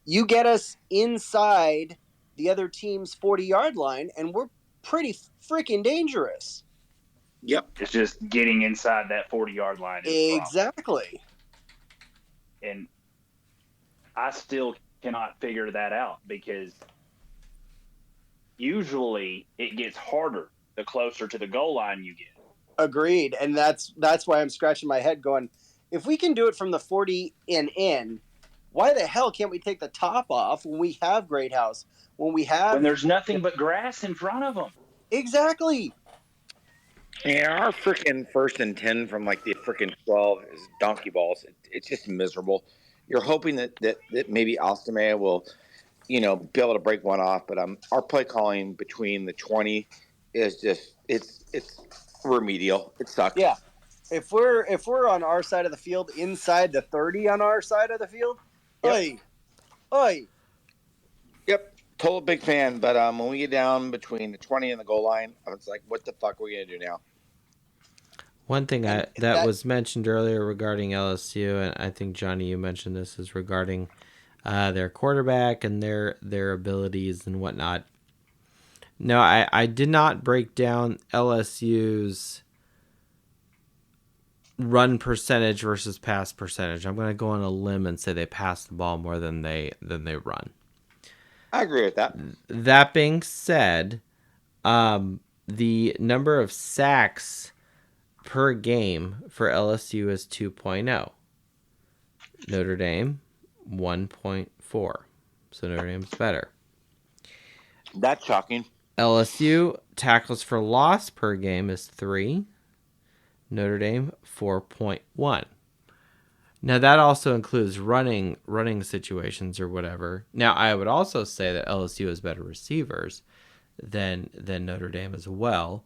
You get us inside the other team's 40-yard line, and we're pretty freaking dangerous. Yep. It's just getting inside that 40-yard line. Exactly. And I still cannot figure that out, because usually it gets harder the closer to the goal line you get. Agreed. And that's why I'm scratching my head going, if we can do it from the 40 and in, why the hell can't we take the top off when we have Great House? When there's nothing but grass in front of them. Exactly. Yeah, our freaking 1st and 10 from like the freaking 12 is donkey balls. It's just miserable. You're hoping that maybe Alstamea will, be able to break one off, but our play calling between the 20 is just it's remedial. It sucks. Yeah. If we're on our side of the field, inside the 30 on our side of the field, yep. Oi. Yep. Total big fan, but when we get down between the 20 and the goal line, it's like, what the fuck are we gonna do now? One thing that was mentioned earlier regarding LSU, and I think Johnny, you mentioned this, is regarding their quarterback and their abilities and whatnot. No, I did not break down LSU's run percentage versus pass percentage. I'm going to go on a limb and say they pass the ball more than they run. I agree with that. That being said, the number of sacks per game for LSU is 2.0. Notre Dame, 1.4. So Notre Dame's better. That's shocking. LSU tackles for loss per game is 3. Notre Dame, 4.1. Now, that also includes running situations or whatever. Now, I would also say that LSU has better receivers than Notre Dame as well.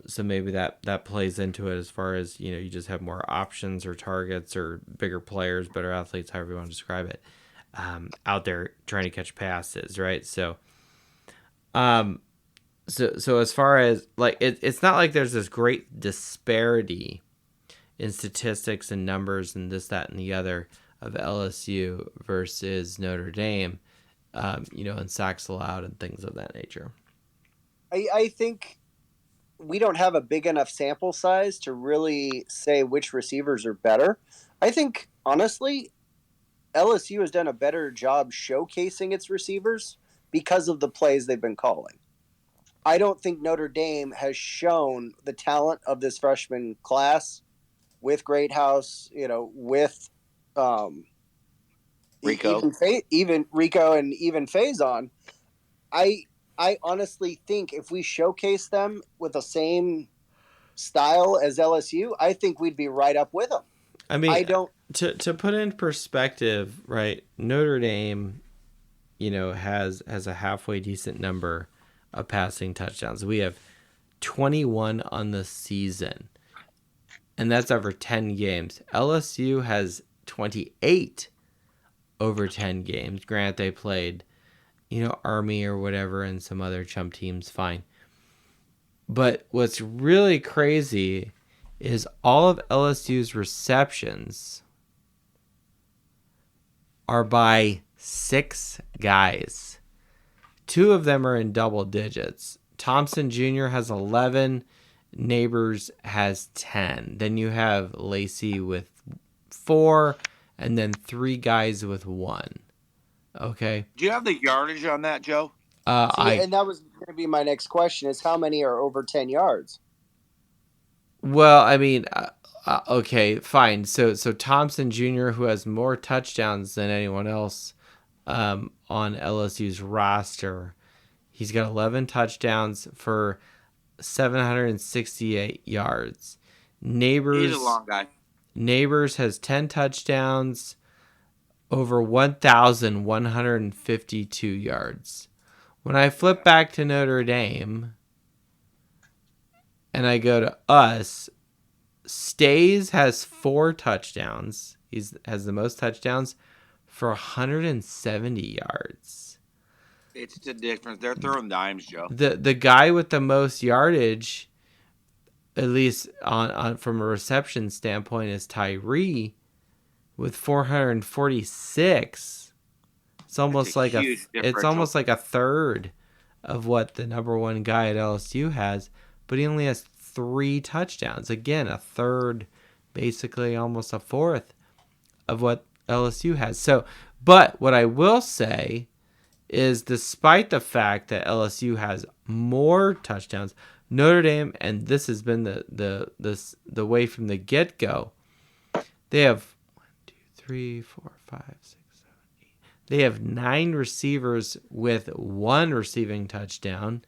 So maybe that plays into it as far as, you just have more options or targets or bigger players, better athletes, however you want to describe it, out there trying to catch passes, right? So as far as, like, it's not like there's this great disparity in statistics and numbers and this, that, and the other of LSU versus Notre Dame, and sacks allowed and things of that nature. I think we don't have a big enough sample size to really say which receivers are better. I think, honestly, LSU has done a better job showcasing its receivers because of the plays they've been calling. I don't think Notre Dame has shown the talent of this freshman class with Greathouse, with Rico, even Rico and even Faison. I honestly think if we showcase them with the same style as LSU, I think we'd be right up with them. I mean, to put in perspective, right? Notre Dame, has a halfway decent number of passing touchdowns. We have 21 on the season, and that's over 10 games. LSU has 28 over 10 games. Grant, they played, Army or whatever and some other chump teams, fine. But what's really crazy is all of LSU's receptions are by 6 guys. 2 of them are in double digits. Thompson Jr. has 11. Neighbors has 10. Then you have Lacey with 4, and then 3 guys with 1. Okay. Do you have the yardage on that, Joe? And that was going to be my next question: is how many are over 10 yards? Well, I mean, okay, fine. So Thompson Jr., who has more touchdowns than anyone else on LSU's roster, he's got 11 touchdowns for 768 yards. He's a long guy. Neighbors has 10 touchdowns, over 1,152 yards. When I flip back to Notre Dame and I go to us, Stays has 4 touchdowns. He has the most touchdowns for 170 yards. It's the difference. They're throwing dimes, Joe. The guy with the most yardage, at least on from a reception standpoint, is Tyree with 446. It's almost like almost like a third of what the number one guy at LSU has, but he only has 3 touchdowns. Again, a third, basically almost a fourth of what LSU has. So, but what I will say is, despite the fact that LSU has more touchdowns, Notre Dame, and this has been the way from the get-go, they have 1, 2, 3, 4, 5, 6, 7, 8. They have 9 receivers with 1 receiving touchdown,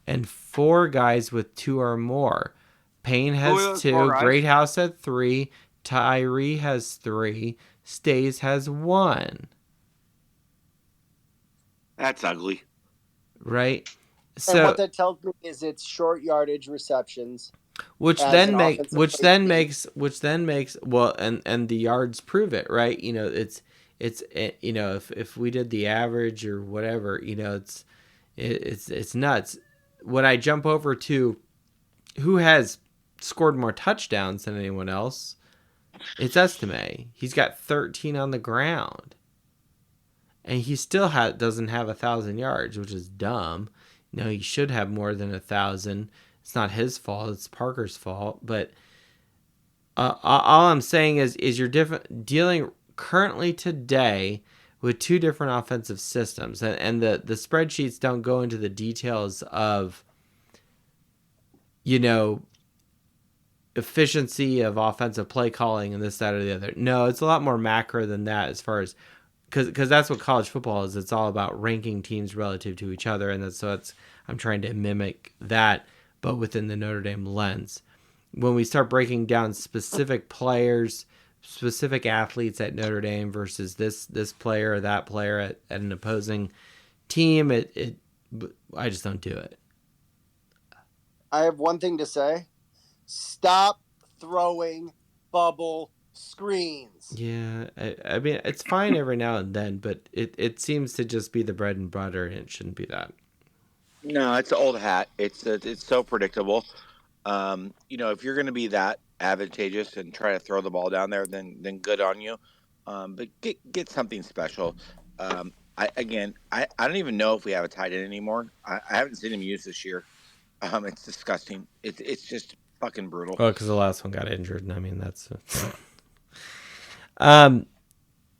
and 4 guys with 2 or more. Payne has 2, Greathouse had 3, Tyree has 3, Stays has 1. That's ugly, right? So, and what that tells me is it's short yardage receptions, which then makes well, and the yards prove it, right? It's if we did the average or whatever, it's nuts. When I jump over to who has scored more touchdowns than anyone else, it's Estime. He's got 13 on the ground, and he still doesn't have 1,000 yards, which is dumb. He should have more than 1,000. It's not his fault; it's Parker's fault. But all I'm saying is you're dealing currently today with 2 different offensive systems, and the spreadsheets don't go into the details of efficiency of offensive play calling and this, that, or the other. No, it's a lot more macro than that, as far as because that's what college football is. It's all about ranking teams relative to each other, and I'm trying to mimic that, but within the Notre Dame lens. When we start breaking down specific players, specific athletes at Notre Dame versus this player or that player at an opposing team, I just don't do it. I have one thing to say. Stop throwing bubble screens. Yeah, I mean, it's fine every now and then, but it seems to just be the bread and butter, and it shouldn't be that. No, it's an old hat. It's so predictable. If you're going to be that advantageous and try to throw the ball down there, then good on you. But get something special. I don't even know if we have a tight end anymore. I haven't seen him used this year. It's disgusting. It's just fucking brutal. Oh, because the last one got injured, and I mean that's.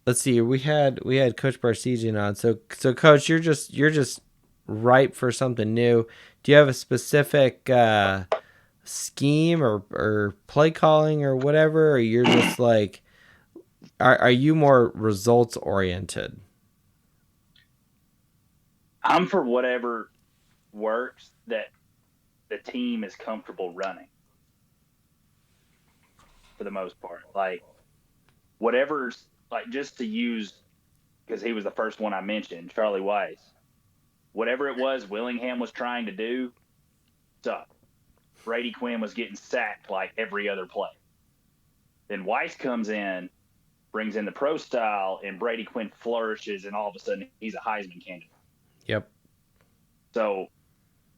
Let's see. We had Coach Barsegian on. So Coach, you're just ripe for something new. Do you have a specific scheme or play calling or whatever, or you're just like, are you more results oriented? I'm for whatever works that the team is comfortable running for the most part. Like whatever's like, just to use, because he was the first one I mentioned, Charlie Weiss. Whatever it was Willingham was trying to do, sucked. Brady Quinn was getting sacked like every other play. Then Weiss comes in, brings in the pro style, and Brady Quinn flourishes, and all of a sudden he's a Heisman candidate. Yep. So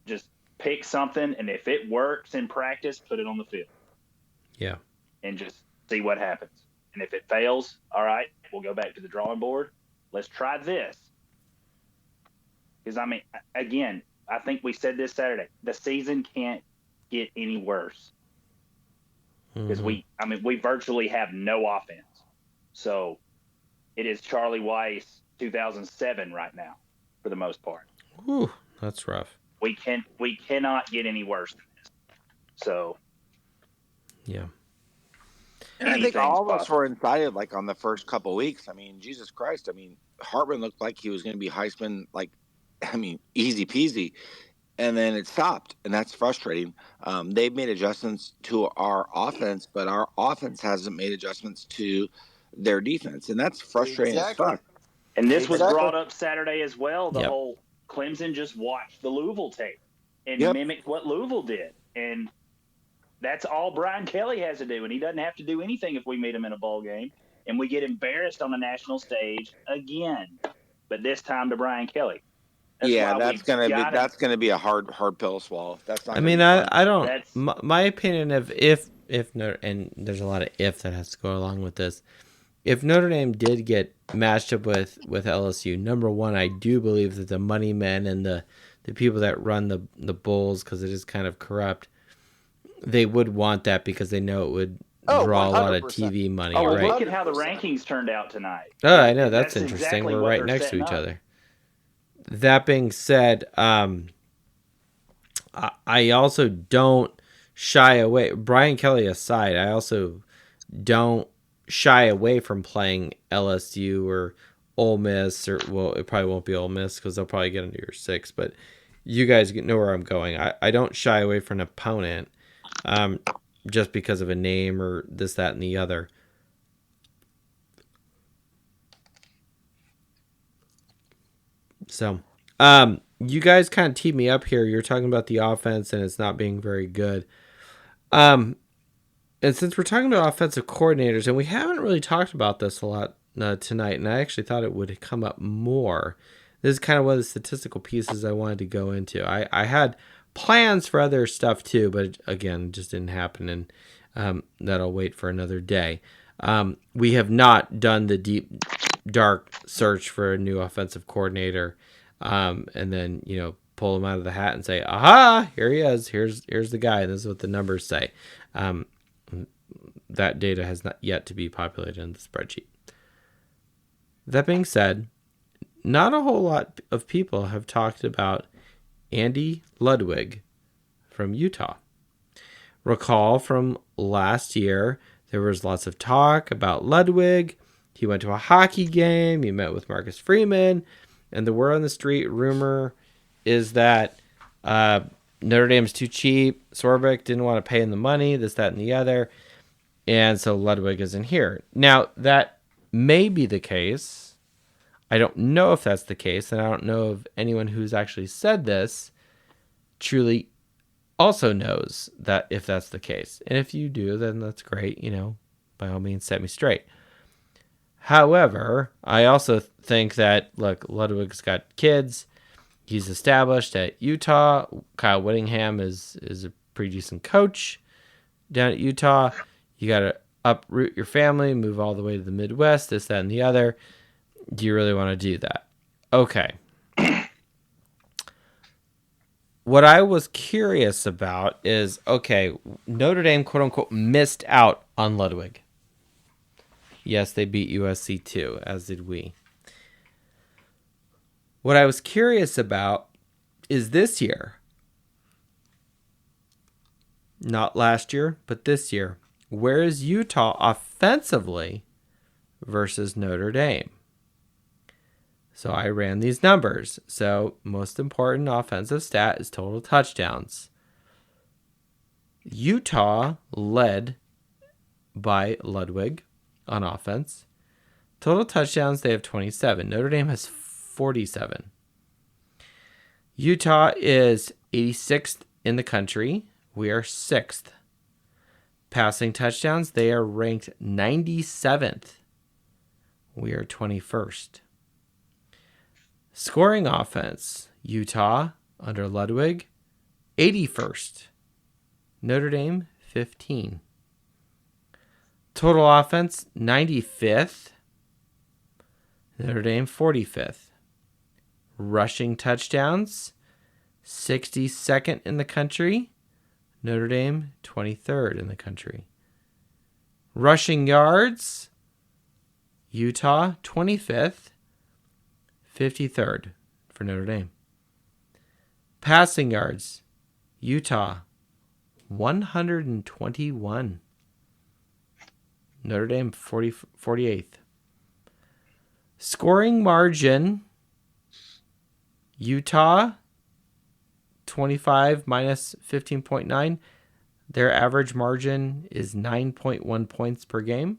just pick something, and if it works in practice, put it on the field. Yeah. And just see what happens. And if it fails, all right, we'll go back to the drawing board. Let's try this. Because, I mean, again, I think we said this Saturday. The season can't get any worse. Because we virtually have no offense. So it is Charlie Weiss 2007 right now for the most part. Ooh, that's rough. We cannot get any worse than this. So yeah. And I think all of us were excited, like on the first couple of weeks. I mean, Jesus Christ. I mean, Hartman looked like he was going to be Heisman, like, I mean, easy peasy. And then it stopped, and that's frustrating. They've made adjustments to our offense, but our offense hasn't made adjustments to their defense, and that's frustrating as fuck. And this was brought up Saturday as well. The whole Clemson just watched the Louisville tape and mimicked what Louisville did. And that's all Brian Kelly has to do, and he doesn't have to do anything if we meet him in a bowl game. And we get embarrassed on the national stage again, but this time to Brian Kelly. That's gonna be a hard pill to swallow. That's not. I mean, I don't. My opinion of if and there's a lot of if that has to go along with this. If Notre Dame did get matched up with LSU, number one, I do believe that the money men and the people that run the Bulls, because it is kind of corrupt, they would want that because they know it would draw 100%. A lot of TV money. Right? Look at how the rankings turned out tonight. Oh, I know. That's interesting. Exactly. We're right next to each other. That being said, I also don't shy away. Brian Kelly aside, I also don't shy away from playing LSU or Ole Miss, or well, it probably won't be Ole Miss because they'll probably get into your 6. But you guys know where I'm going. I don't shy away from an opponent just because of a name or this, that, and the other. So, you guys kind of teed me up here. You're talking about the offense and it's not being very good. And since we're talking about offensive coordinators, and we haven't really talked about this a lot tonight, and I actually thought it would come up more. This is kind of one of the statistical pieces I wanted to go into. I had plans for other stuff too, but again, it just didn't happen, and that'll wait for another day. We have not done the deep, dark search for a new offensive coordinator, and then pull him out of the hat and say, "Aha! Here he is. Here's the guy." And this is what the numbers say. That data has not yet to be populated in the spreadsheet. That being said, not a whole lot of people have talked about Andy Ludwig from Utah. Recall from last year, there was lots of talk about Ludwig. He went to a hockey game. He met with Marcus Freeman. And the word on the street rumor is that Notre Dame's too cheap. Sorbeck didn't want to pay him the money, this, that, and the other. And so Ludwig isn't here. Now, that may be the case. I don't know if that's the case. And I don't know if anyone who's actually said this truly also knows that if that's the case. And if you do, then that's great. By all means, set me straight. However, I also think that, look, Ludwig's got kids. He's established at Utah. Kyle Whittingham is a pretty decent coach down at Utah. You got to uproot your family, move all the way to the Midwest, this, that, and the other. Do you really want to do that? Okay. what I was curious about is, okay, Notre Dame, quote unquote, missed out on Ludwig. Yes, they beat USC too, as did we. What I was curious about is this year. Not last year, but this year. Where is Utah offensively versus Notre Dame? So I ran these numbers. So most important offensive stat is total touchdowns. Utah led by Ludwig on offense. Total touchdowns, they have 27. Notre Dame has 47. Utah is 86th in the country. We are 6th. Passing touchdowns, they are ranked 97th. We are 21st. Scoring offense, Utah under Ludwig, 81st. Notre Dame, 15. Total offense, 95th. Notre Dame, 45th. Rushing touchdowns, 62nd in the country. Notre Dame, 23rd in the country. Rushing yards, Utah, 25th. 53rd for Notre Dame. Passing yards, Utah, 121. Notre Dame, 48th. Scoring margin, Utah, 25 minus 15.9. Their average margin is 9.1 points per game.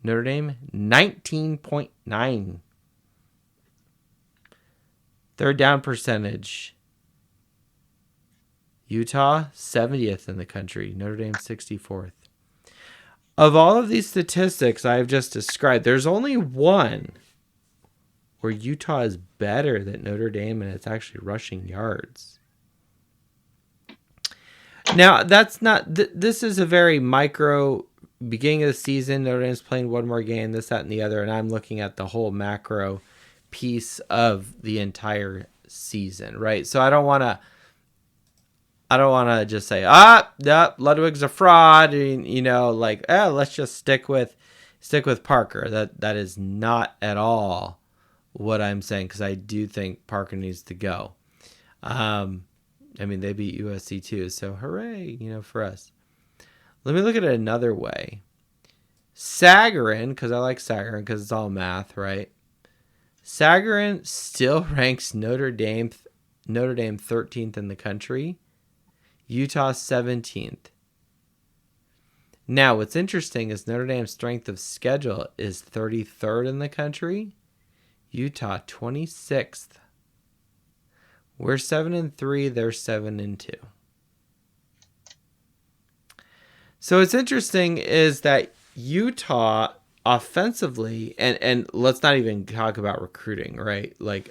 Notre Dame, 19.9. Third down percentage, Utah, 70th in the country. Notre Dame, 64th. Of all of these statistics I have just described, there's only one where Utah is better than Notre Dame, and it's actually rushing yards. Now, that's not... this is a very micro... beginning of the season, Notre Dame's playing one more game, this, that, and the other, and I'm looking at the whole macro piece of the entire season, right? So I don't want to just say, Ludwig's a fraud, and, let's just stick with Parker. That is not at all what I'm saying, because I do think Parker needs to go. They beat USC too, so hooray, for us. Let me look at it another way. Sagarin, because I like Sagarin because it's all math, right? Sagarin still ranks Notre Dame 13th in the country. Utah 17th. Now, what's interesting is Notre Dame's strength of schedule is 33rd in the country. Utah 26th. We're 7-3, they're 7-2. So what's interesting is that Utah offensively, and let's not even talk about recruiting, right? I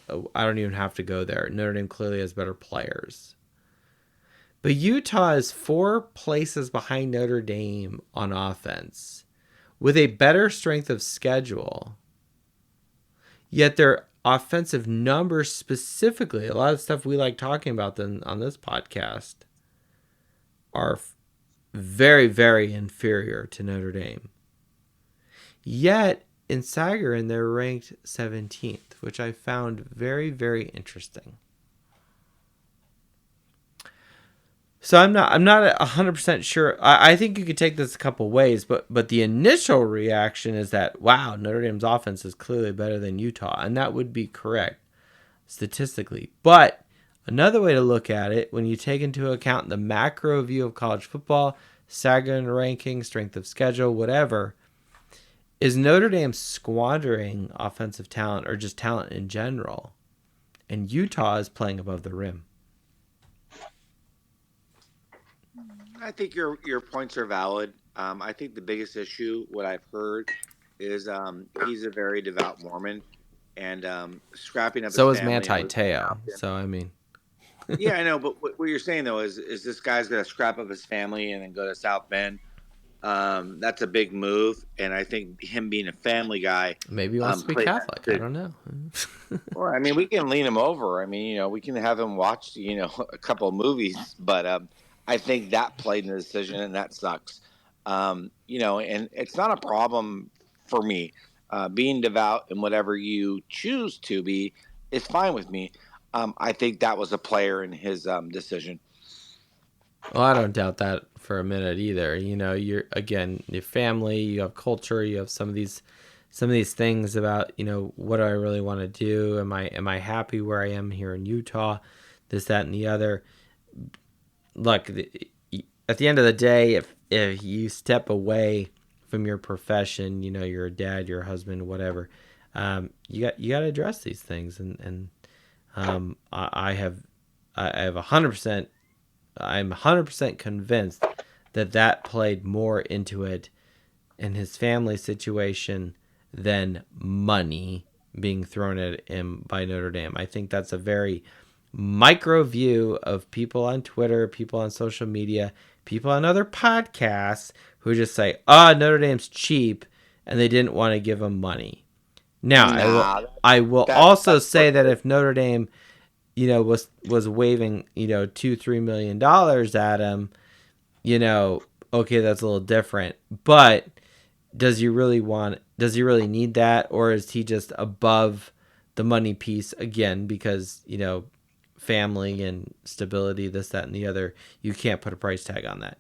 don't even have to go there. Notre Dame clearly has better players. But Utah is 4 places behind Notre Dame on offense with a better strength of schedule. Yet their offensive numbers specifically, a lot of stuff we like talking about on this podcast, are very, very inferior to Notre Dame. Yet, in Sagarin, they're ranked 17th, which I found very, very interesting. So I'm not 100% sure. I think you could take this a couple ways, but the initial reaction is that, wow, Notre Dame's offense is clearly better than Utah, and that would be correct statistically. But another way to look at it, when you take into account the macro view of college football, Sagarin ranking, strength of schedule, whatever, is Notre Dame squandering offensive talent or just talent in general? And Utah is playing above the rim. I think your points are valid. I think the biggest issue, what I've heard, is he's a very devout Mormon, and scrapping up. So is Manti Te'o. So yeah, I know. But what you're saying though is this guy's gonna scrap up his family and then go to South Bend That's a big move, and I think him being a family guy, maybe he wants to be Catholic. I don't know. Or I mean, we can lean him over. I mean, we can have him watch, a couple of movies, but I think that played in the decision, and that sucks. And it's not a problem for me. Being devout and whatever you choose to be is fine with me. I think that was a player in his decision. Well, I don't doubt that for a minute either. You're again, your family, you have culture, you have some of these things about, what do I really want to do? Am I happy where I am here in Utah? This, that, and the other. Look, at the end of the day, if you step away from your profession, you're a dad, you're a husband, whatever, you got to address these things. And I have 100%. I'm 100% convinced that played more into it in his family situation than money being thrown at him by Notre Dame. I think that's a very micro view of people on Twitter, people on social media, people on other podcasts who just say, Notre Dame's cheap, and they didn't want to give him money. Now, I will also say that if Notre Dame was waving, $2-3 million at him, okay, that's a little different. But does he really need that? Or is he just above the money piece again? Because, family and stability, this, that, and the other, you can't put a price tag on that.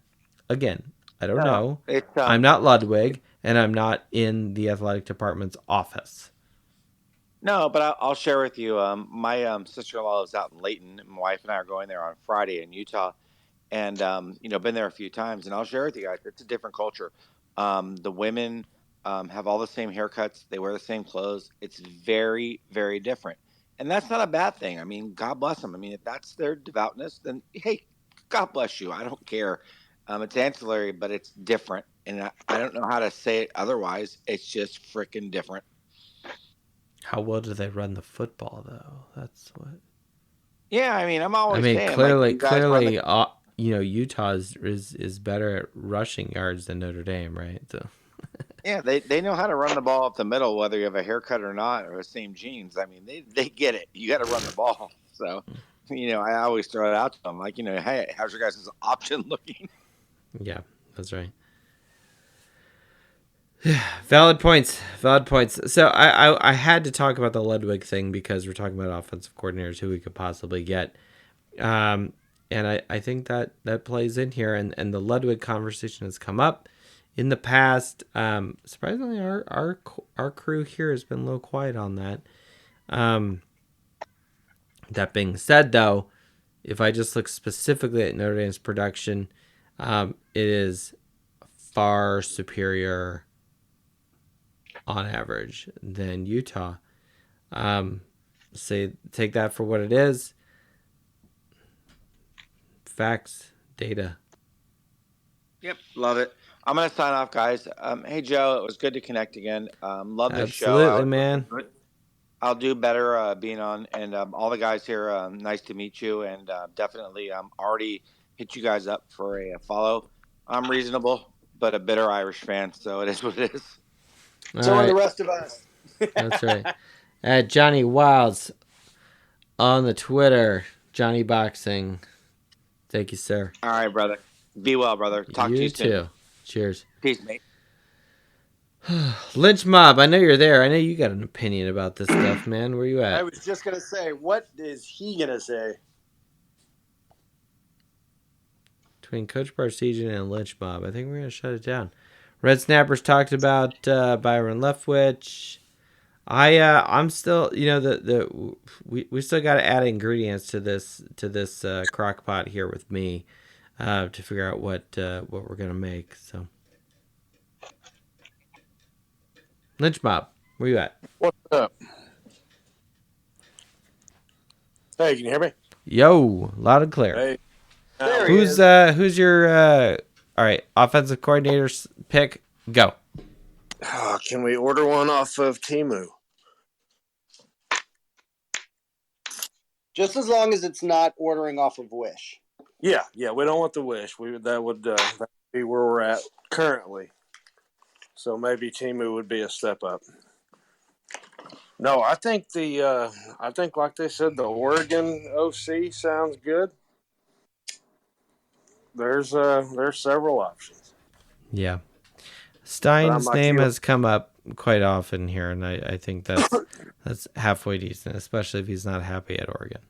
Again, I don't know. I'm not Ludwig, and I'm not in the athletic department's office. No, but I'll share with you. My sister-in-law is out in Layton. My wife and I are going there on Friday in Utah, and been there a few times. And I'll share with you guys, it's a different culture. The women have all the same haircuts. They wear the same clothes. It's very, very different, and that's not a bad thing. I mean, God bless them. I mean, if that's their devoutness, then hey, God bless you. I don't care. It's ancillary, but it's different, and I don't know how to say it otherwise. It's just freaking different. How well do they run the football, though? That's what. Yeah, I mean, I'm always saying, clearly, Utah is better at rushing yards than Notre Dame, right? So. Yeah, they know how to run the ball up the middle, whether you have a haircut or not, or the same jeans. I mean, they get it. You got to run the ball. So, I always throw it out to them, like, hey, how's your guys' option looking? Yeah, that's right. Valid points. So I had to talk about the Ludwig thing because we're talking about offensive coordinators who we could possibly get. And I think that plays in here, and the Ludwig conversation has come up in the past. Surprisingly, our crew here has been a little quiet on that. That being said, though, if I just look specifically at Notre Dame's production, it is far superior on average than Utah. Take that for what it is. Facts, data. Yep, love it. I'm gonna sign off, guys. Hey Joe, it was good to connect again. Love the show. Absolutely, man. I'll do better being on, and all the guys here. Nice to meet you, and definitely already hit you guys up for a follow. I'm reasonable, but a bitter Irish fan, so it is what it is. So are the rest of us. That's right. Johnny Wilds on the Twitter. Johnny Boxing. Thank you, sir. All right, brother. Be well, brother. Talk to you soon. You too. Cheers. Peace, mate. Lynch Mob, I know you're there. I know you got an opinion about this stuff, man. Where you at? I was just going to say, what is he going to say? Between Coach Barsegian and Lynch Mob, I think we're going to shut it down. Red Snappers talked about Byron Leftwich. I'm still, we still got to add ingredients to this crock pot here with me to figure out what we're gonna make. So, Lynch Mob, where you at? What's up? Hey, can you hear me? Yo, loud and clear. Hey, who's your all right offensive coordinator's pick? Go. Can we order one off of Temu? Just as long as it's not ordering off of Wish. Yeah, we don't want the Wish. That would be be where we're at currently. So maybe Timu would be a step up. No, I think like they said, the Oregon OC sounds good. There's several options. Yeah. Stein's like name has come up quite often here, and I think that's halfway decent, especially if he's not happy at Oregon.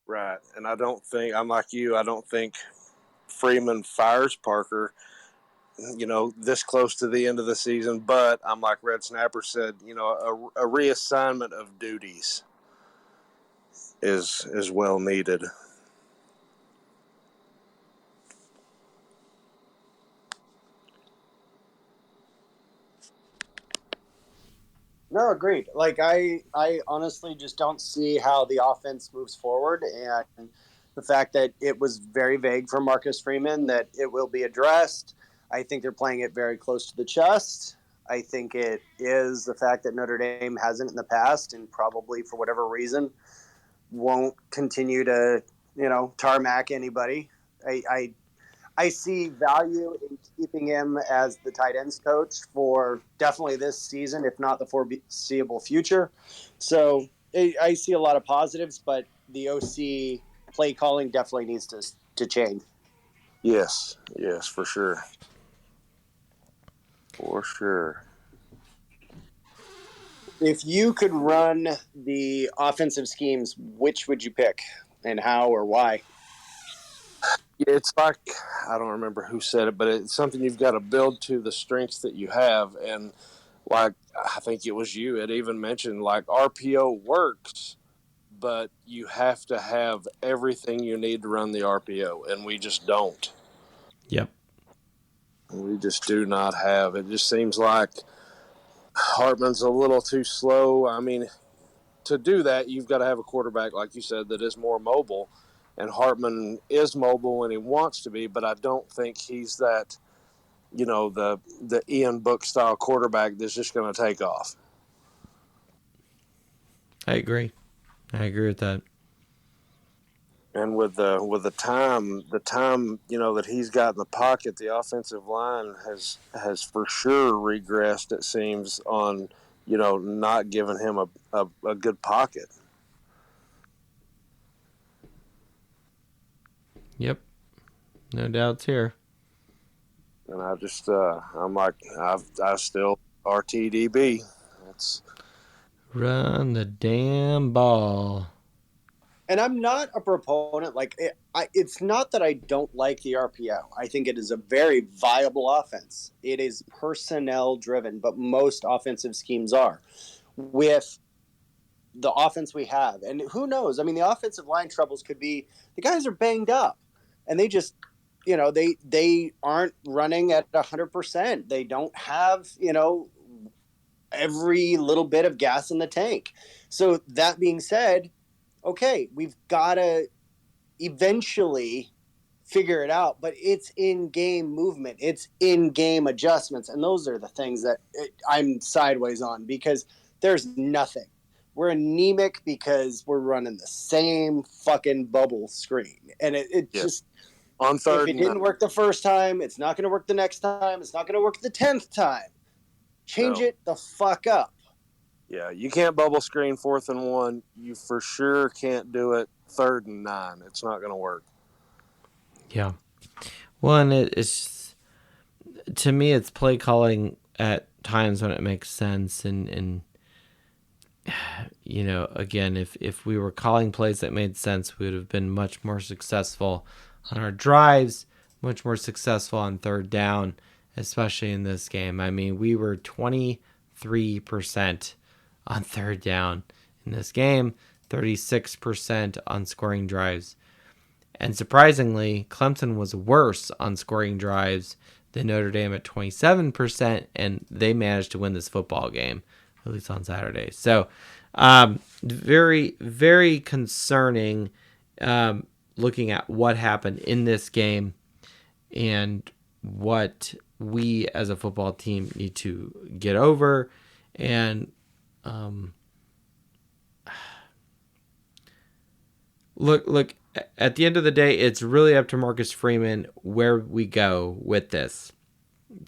Right, and I'm like you. I don't think Freeman fires Parker, this close to the end of the season. But I'm like Red Snapper said, a reassignment of duties is well needed. No, agreed. Like I honestly just don't see how the offense moves forward, and the fact that it was very vague from Marcus Freeman that it will be addressed. I think they're playing it very close to the chest. I think it is the fact that Notre Dame hasn't in the past, and probably for whatever reason won't continue to tarmac anybody. I see value in keeping him as the tight ends coach for definitely this season, if not the foreseeable future. So I see a lot of positives, but the OC play calling definitely needs to change. Yes, for sure. For sure. If you could run the offensive schemes, which would you pick and how or why? It's like, I don't remember who said it, but it's something you've got to build to the strengths that you have. And like, I think it was you, it even mentioned like RPO works, but you have to have everything you need to run the RPO. And we just don't. Yep. We just do not have. It just seems like Hartman's a little too slow. I mean, to do that, you've got to have a quarterback, like you said, that is more mobile. And Hartman is mobile when he wants to be, but I don't think he's that, the Ian Book style quarterback that's just going to take off. I agree with that. And with the time, that he's got in the pocket, the offensive line has for sure regressed. It seems on, not giving him a good pocket. Yep. No doubts here. And I just, I'm like, I still RTDB. That's run the damn ball. And I'm not a proponent. Like it's not that I don't like the RPO. I think it is a very viable offense. It is personnel driven, but most offensive schemes are. With the offense we have, and who knows? I mean, the offensive line troubles could be the guys are banged up, and they just, they aren't running at 100%. They don't have, every little bit of gas in the tank. So that being said, okay, we've got to eventually figure it out, but it's in-game movement. It's in-game adjustments, and those are the things that I'm sideways on because there's nothing. We're anemic because we're running the same fucking bubble screen. And it just, on third, if it didn't work the first time, it's not going to work the next time. It's not going to work the 10th time. Change it the fuck up. Yeah, you can't bubble screen 4th and 1. You for sure can't do it 3rd and 9. It's not going to work. Yeah. Well, and it's to me, it's play calling at times when it makes sense, and again, if we were calling plays that made sense, we would have been much more successful on our drives, much more successful on third down, especially in this game. I mean, we were 23% on third down in this game, 36% on scoring drives. And surprisingly, Clemson was worse on scoring drives than Notre Dame at 27%, and they managed to win this football game, at least on Saturday. So very, very concerning looking at what happened in this game and what we as a football team need to get over. And Look. At the end of the day, it's really up to Marcus Freeman where we go with this.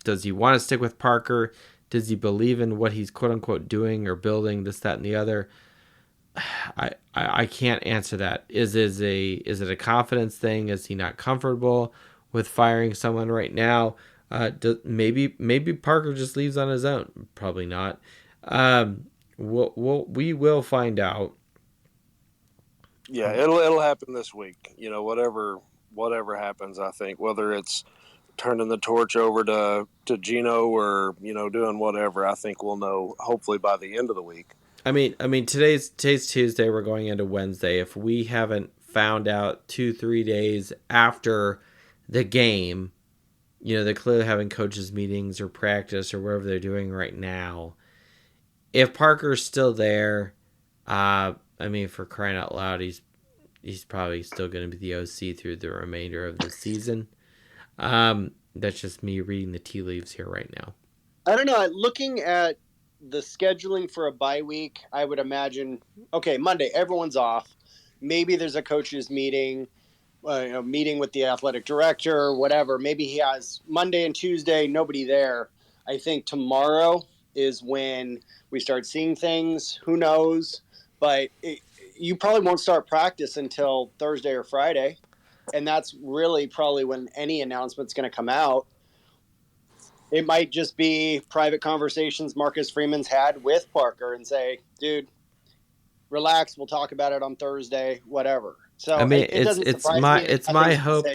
Does he want to stick with Parker? Does he believe in what he's quote unquote doing or building, this, that, and the other? I can't answer that. Is it a confidence thing? Is he not comfortable with firing someone right now? Maybe Parker just leaves on his own. Probably not. We will find out. Yeah, it'll happen this week. You know, whatever happens, I think, whether it's turning the torch over to Gino or, you know, doing whatever, I think we'll know hopefully by the end of the week. I mean today's Tuesday, we're going into Wednesday. If we haven't found out 2-3 days after the game, you know, they're clearly having coaches meetings or practice or whatever they're doing right now. If Parker's still there, I mean, for crying out loud, he's probably still going to be the OC through the remainder of the season. That's just me reading the tea leaves here right now. I don't know. Looking at the scheduling for a bye week, I would imagine, okay, Monday, everyone's off. Maybe there's a coaches meeting, meeting with the athletic director, whatever. Maybe he has Monday and Tuesday, nobody there. I think tomorrow is when we start seeing things. Who knows? But you probably won't start practice until Thursday or Friday. And that's really probably when any announcement's going to come out. It might just be private conversations Marcus Freeman's had with Parker and say, dude, relax. We'll talk about it on Thursday, whatever. So I mean, it's my hope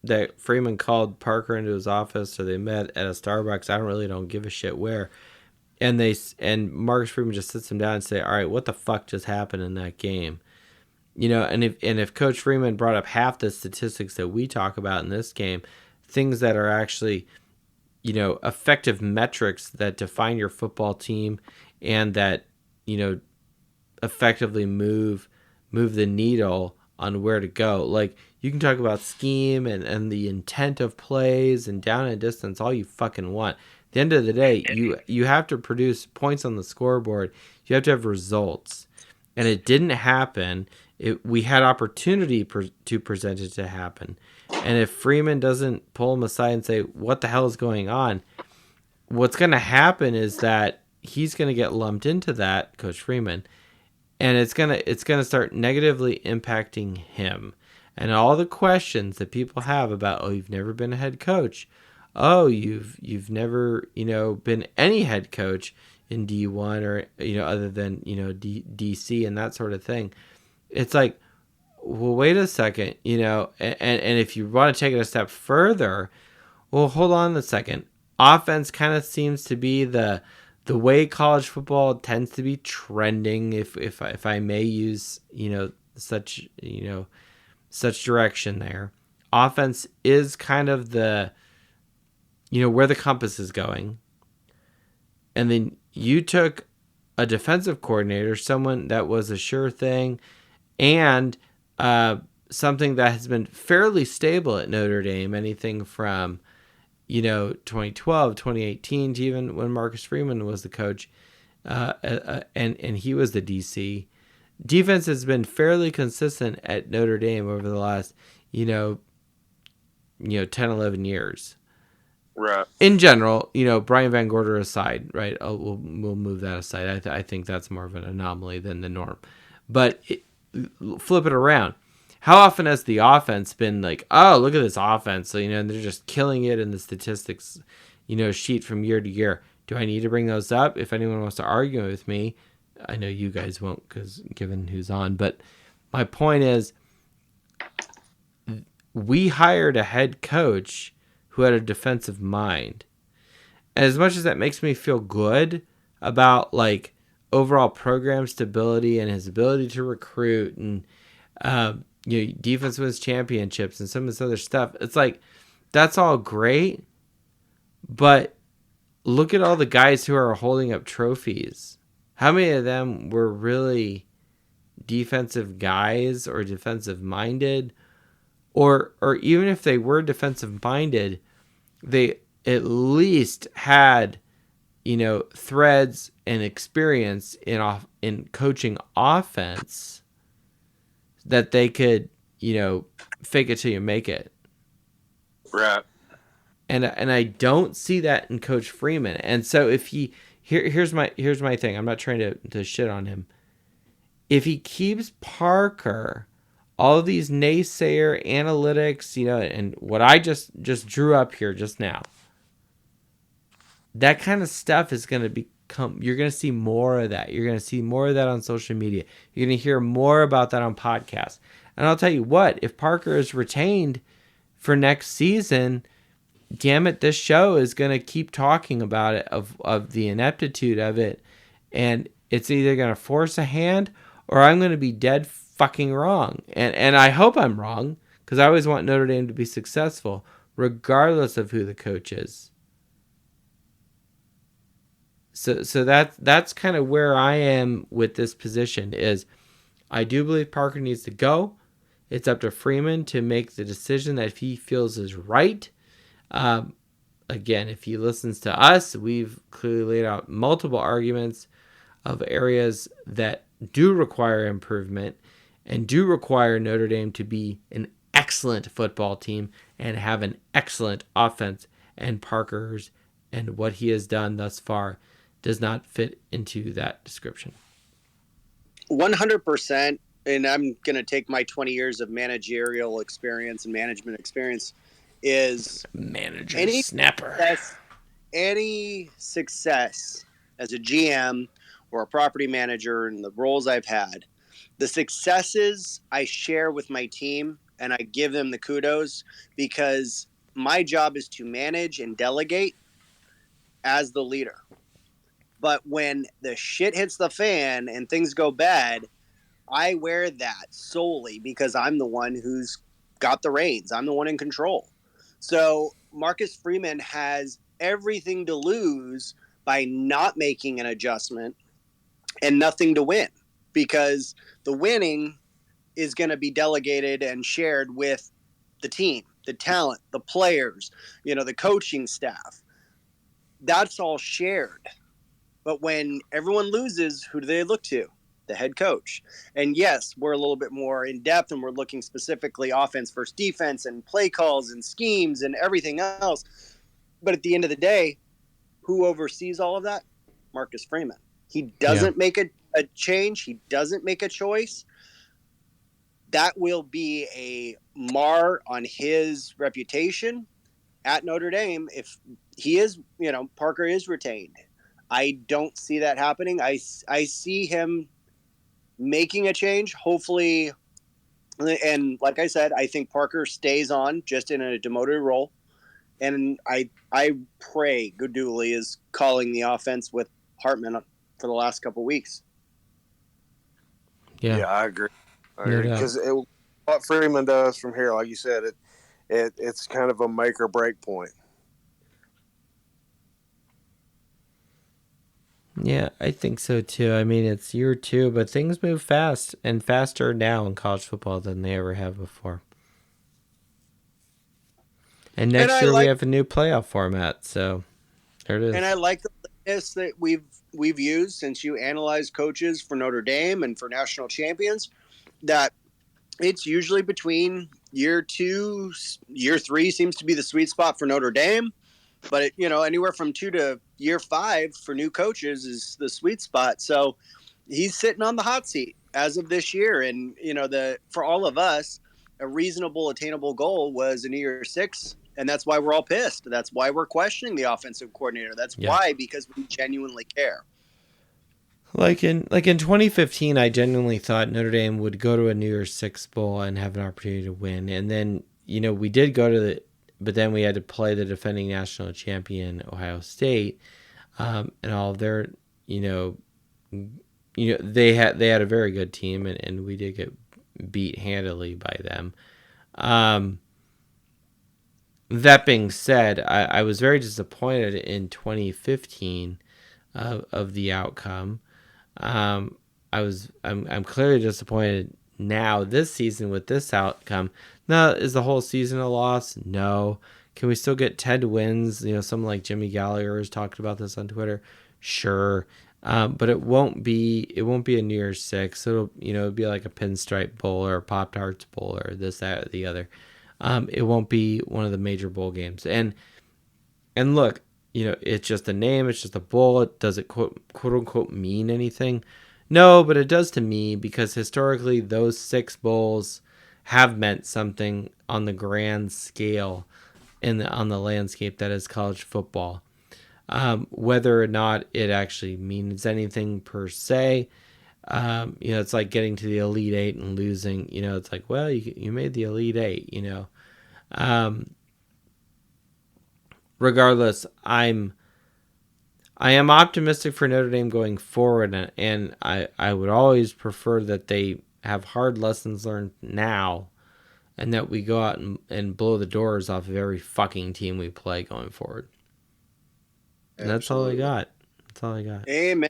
that Freeman called Parker into his office or they met at a Starbucks. I don't give a shit where. And Marcus Freeman just sits him down and say, all right, what the fuck just happened in that game? You know, and if Coach Freeman brought up half the statistics that we talk about in this game, things that are actually, you know, effective metrics that define your football team and that, you know, effectively move the needle on where to go. Like, you can talk about scheme and the intent of plays and down and distance all you fucking want. At the end of the day, you have to produce points on the scoreboard. You have to have results. And it didn't happen. We had opportunity to present it to happen. And if Freeman doesn't pull him aside and say, what the hell is going on? What's going to happen is that he's going to get lumped into that, Coach Freeman, and it's going to start negatively impacting him. And all the questions that people have about, oh, you've never been a head coach. Oh, you've never, you know, been any head coach in D1 or, you know, other than, you know, DC and that sort of thing. It's like, well, wait a second, you know, and if you want to take it a step further, well, hold on a second. Offense kind of seems to be the way college football tends to be trending, if I may use, you know, such direction there. Offense is kind of the, you know, where the compass is going. And then you took a defensive coordinator, someone that was a sure thing, and something that has been fairly stable at Notre Dame, anything from, you know, 2012, 2018 to even when Marcus Freeman was the coach, and he was the DC. Defense has been fairly consistent at Notre Dame over the last, you know, 10, 11 years. Right. In general, you know, Brian Van Gorder aside, right? We'll move that aside. I think that's more of an anomaly than the norm. But flip it around. How often has the offense been like, oh, look at this offense? So, you know, and they're just killing it in the statistics, you know, sheet from year to year. Do I need to bring those up? If anyone wants to argue with me, I know you guys won't, because given who's on. But my point is, we hired a head coach who had a defensive mind. And as much as that makes me feel good about, like, overall program stability and his ability to recruit and, you know, defense wins championships and some of this other stuff, it's like, that's all great. But look at all the guys who are holding up trophies. How many of them were really defensive guys or defensive minded? Or even if they were defensive minded, they at least had, you know, threads and experience in coaching offense. that they could, fake it till you make it. Right. And I don't see that in Coach Freeman. And so if here's my thing. I'm not trying to shit on him. If he keeps Parker, all of these naysayer analytics, and what I just drew up here just now, that kind of stuff is going to become, you're going to see more of that. You're going to see more of that on social media. You're going to hear more about that on podcasts. And I'll tell you what, if Parker is retained for next season, damn it, this show is going to keep talking about it, of the ineptitude of it. And it's either going to force a hand or I'm going to be dead fucking wrong. And I hope I'm wrong, because I always want Notre Dame to be successful, regardless of who the coach is. So that's kind of where I am with this position. Is I do believe Parker needs to go. It's up to Freeman to make the decision that he feels is right. Again, if he listens to us, we've clearly laid out multiple arguments of areas that do require improvement and do require Notre Dame to be an excellent football team and have an excellent offense. And Parker's and what he has done thus far does not fit into that description. 100%. And I'm going to take my 20 years of managerial experience and management experience is snapper. Any success as a GM or a property manager in the roles I've had, the successes I share with my team and I give them the kudos, because my job is to manage and delegate as the leader. But when the shit hits the fan and things go bad, I wear that solely because I'm the one who's got the reins. I'm the one in control. So Marcus Freeman has everything to lose by not making an adjustment and nothing to win, because the winning is going to be delegated and shared with the team, the talent, the players, the coaching staff. That's all shared. But when everyone loses, who do they look to? The head coach. And yes, we're a little bit more in depth and we're looking specifically offense versus defense and play calls and schemes and everything else. But at the end of the day, who oversees all of that? Marcus Freeman. He doesn't make a change. He doesn't make a choice. That will be a mar on his reputation at Notre Dame if he is, Parker is retained. I don't see that happening. I see him making a change, hopefully. And like I said, I think Parker stays on just in a demoted role. And I pray Goodouille is calling the offense with Hartman for the last couple of weeks. Yeah, I agree. Because what Freeman does from here, like you said, it's kind of a make or break point. Yeah, I think so too. I mean, it's year 2, but things move fast and faster now in college football than they ever have before. And next year we have a new playoff format, so there it is. And I like the list that we've used since you analyzed coaches for Notre Dame and for national champions, that it's usually between year 2, year 3 seems to be the sweet spot for Notre Dame. But, anywhere from 2 to year 5 for new coaches is the sweet spot. So he's sitting on the hot seat as of this year. And, for all of us, a reasonable, attainable goal was in year 6. And that's why we're all pissed. That's why we're questioning the offensive coordinator. That's why, because we genuinely care. Like in 2015, I genuinely thought Notre Dame would go to a New Year's Six bowl and have an opportunity to win. And then, we did go to but then we had to play the defending national champion Ohio State, and all of their, they had a very good team, and we did get beat handily by them. That being said, I was very disappointed in 2015 of the outcome. I'm clearly disappointed now this season with this outcome. Now, is the whole season a loss? No. Can we still get 10 wins? Someone like Jimmy Gallagher has talked about this on Twitter. Sure. But it won't be a New Year's Six. It'll be like a Pinstripe Bowl or a Pop Tarts Bowl or this, that, or the other. It won't be one of the major bowl games. And look, it's just a name. It's just a bowl. Does it quote unquote mean anything? No, but it does to me, because historically those 6 bowls have meant something on the grand scale on the landscape that is college football. Whether or not it actually means anything per se, it's like getting to the Elite Eight and losing. It's like, well, you made the Elite Eight. Regardless, I am optimistic for Notre Dame going forward, and I would always prefer that they have hard lessons learned now, and that we go out and blow the doors off of every fucking team we play going forward. And that's all I got. Amen.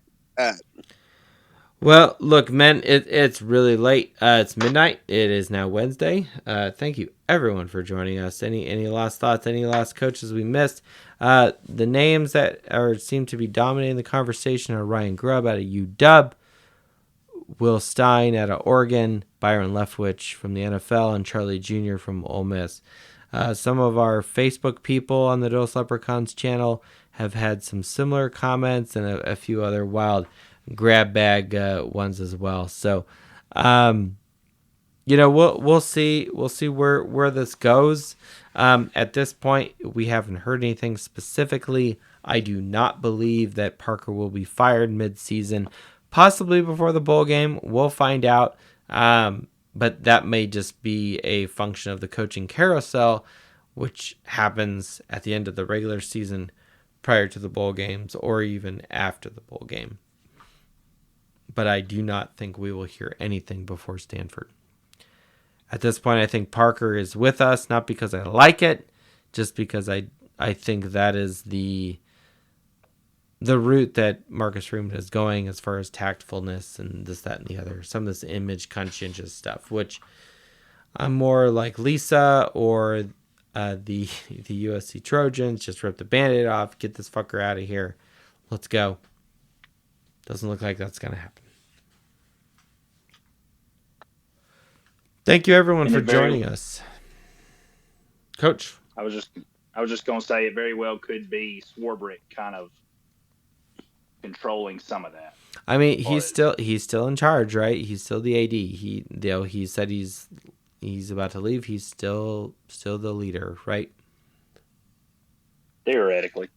Well, look, men, it's really late. It's midnight. It is now Wednesday. Thank you, everyone, for joining us. Any last thoughts? Any last coaches we missed? The names that seem to be dominating the conversation are Ryan Grubb out of UW, Will Stein out of Oregon, Byron Leftwich from the NFL, and Charlie Jr. from Ole Miss. Some of our Facebook people on the Dos Leprechauns channel have had some similar comments, and a few other wild grab bag ones as well. So, we'll see where this goes. At this point, we haven't heard anything specifically. I do not believe that Parker will be fired mid-season, possibly before the bowl game. We'll find out. But that may just be a function of the coaching carousel, which happens at the end of the regular season, prior to the bowl games, or even after the bowl game. But I do not think we will hear anything before Stanford. At this point, I think Parker is with us, not because I like it, just because I think that is the route that Marcus Freeman is going, as far as tactfulness and this, that, and the other. Some of this image conscientious stuff, which I'm more like Lisa or the USC Trojans. Just rip the Band-Aid off, get this fucker out of here. Let's go. Doesn't look like that's going to happen. Thank you, everyone, for joining us. Coach? I was just going to say it very well could be Swarbrick kind of controlling some of that. I mean, he's still in charge, right? He's still the AD. He said he's about to leave. He's still the leader, right? Theoretically.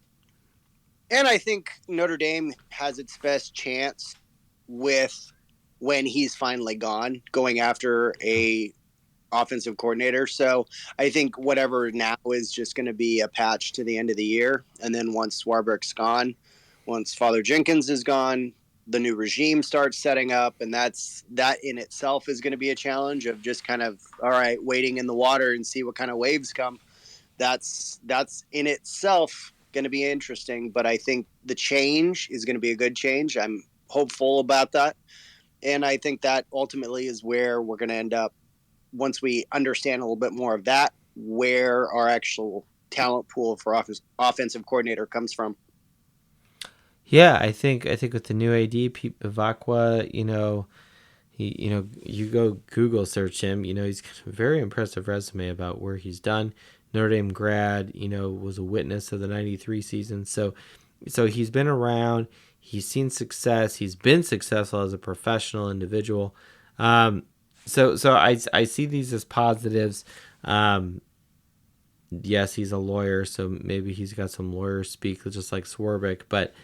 And I think Notre Dame has its best chance with when he's finally gone, going after a offensive coordinator. So I think whatever now is just going to be a patch to the end of the year. And then once Swarbrick's gone, once Father Jenkins is gone, the new regime starts setting up. And that in itself is going to be a challenge of just kind of, all right, waiting in the water and see what kind of waves come. That's in itself going to be interesting. But I think the change is going to be a good change. I'm hopeful about that. And I think that ultimately is where we're going to end up once we understand a little bit more of that, where our actual talent pool for offensive coordinator comes from. Yeah, I think with the new AD, Pete Bavacqua, you go Google search him, he's got a very impressive resume about where he's done. Notre Dame grad, was a witness of the 93 season. So he's been around. He's seen success. He's been successful as a professional individual. So I see these as positives. Yes, he's a lawyer, so maybe he's got some lawyer speak, just like Swarbrick. But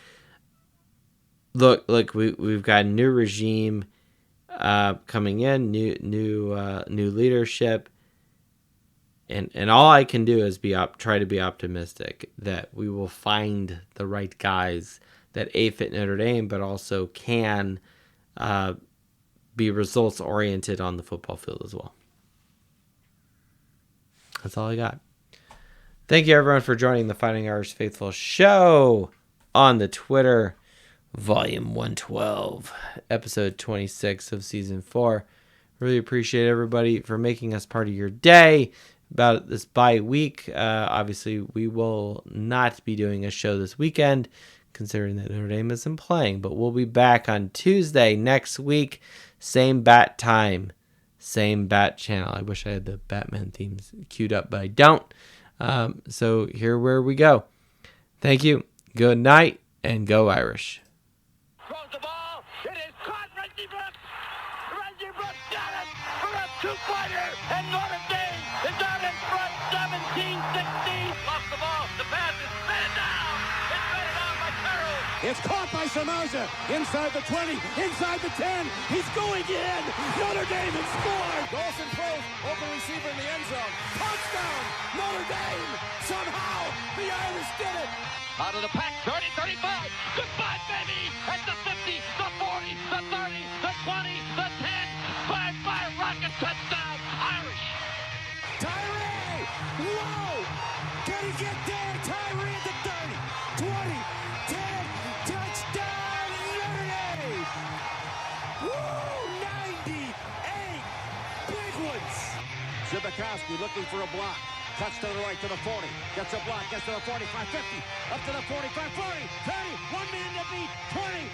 look, we've got a new regime coming in, new leadership, and all I can do is try to be optimistic that we will find the right guys that fit Notre Dame, but also can be results oriented on the football field as well. That's all I got. Thank you, everyone, for joining the Fighting Irish Faithful show on the Twitter, Volume 112, Episode 26 of Season 4. Really appreciate everybody for making us part of your day about this bye week. Obviously, we will not be doing a show this weekend considering that Notre Dame isn't playing. But we'll be back on Tuesday next week. Same bat time, same bat channel. I wish I had the Batman themes queued up, but I don't. So here where we go. Thank you. Good night, and go Irish. Throws the ball. It is caught. Reggie Brooks. Reggie Brooks got it for a two-pointer, and Notre Dame is out in front, 17-16. Lost the ball. The pass is batted down. It's batted down by Carroll. It's caught by Samoza. Inside the 20. Inside the 10. He's going in. Notre Dame has scored. Dawson throws. Open receiver in the end zone. Touchdown. Notre Dame. Somehow the Irish did it. Out of the pack, 30, 35. Goodbye, baby. At the 50, the 40, the 30, the 20, the 10. Bye-bye, rocket touchdown, Irish. Tyree! Whoa! Can he get there? Tyree at the 30, 20, 10. Touchdown, Notre Dame! Woo! 98 big ones. Zibikowski looking for a block. Cuts to the right to the 40. Gets a block. Gets to the 45, 50. Up to the 45, 40, 30. One man to beat. 20.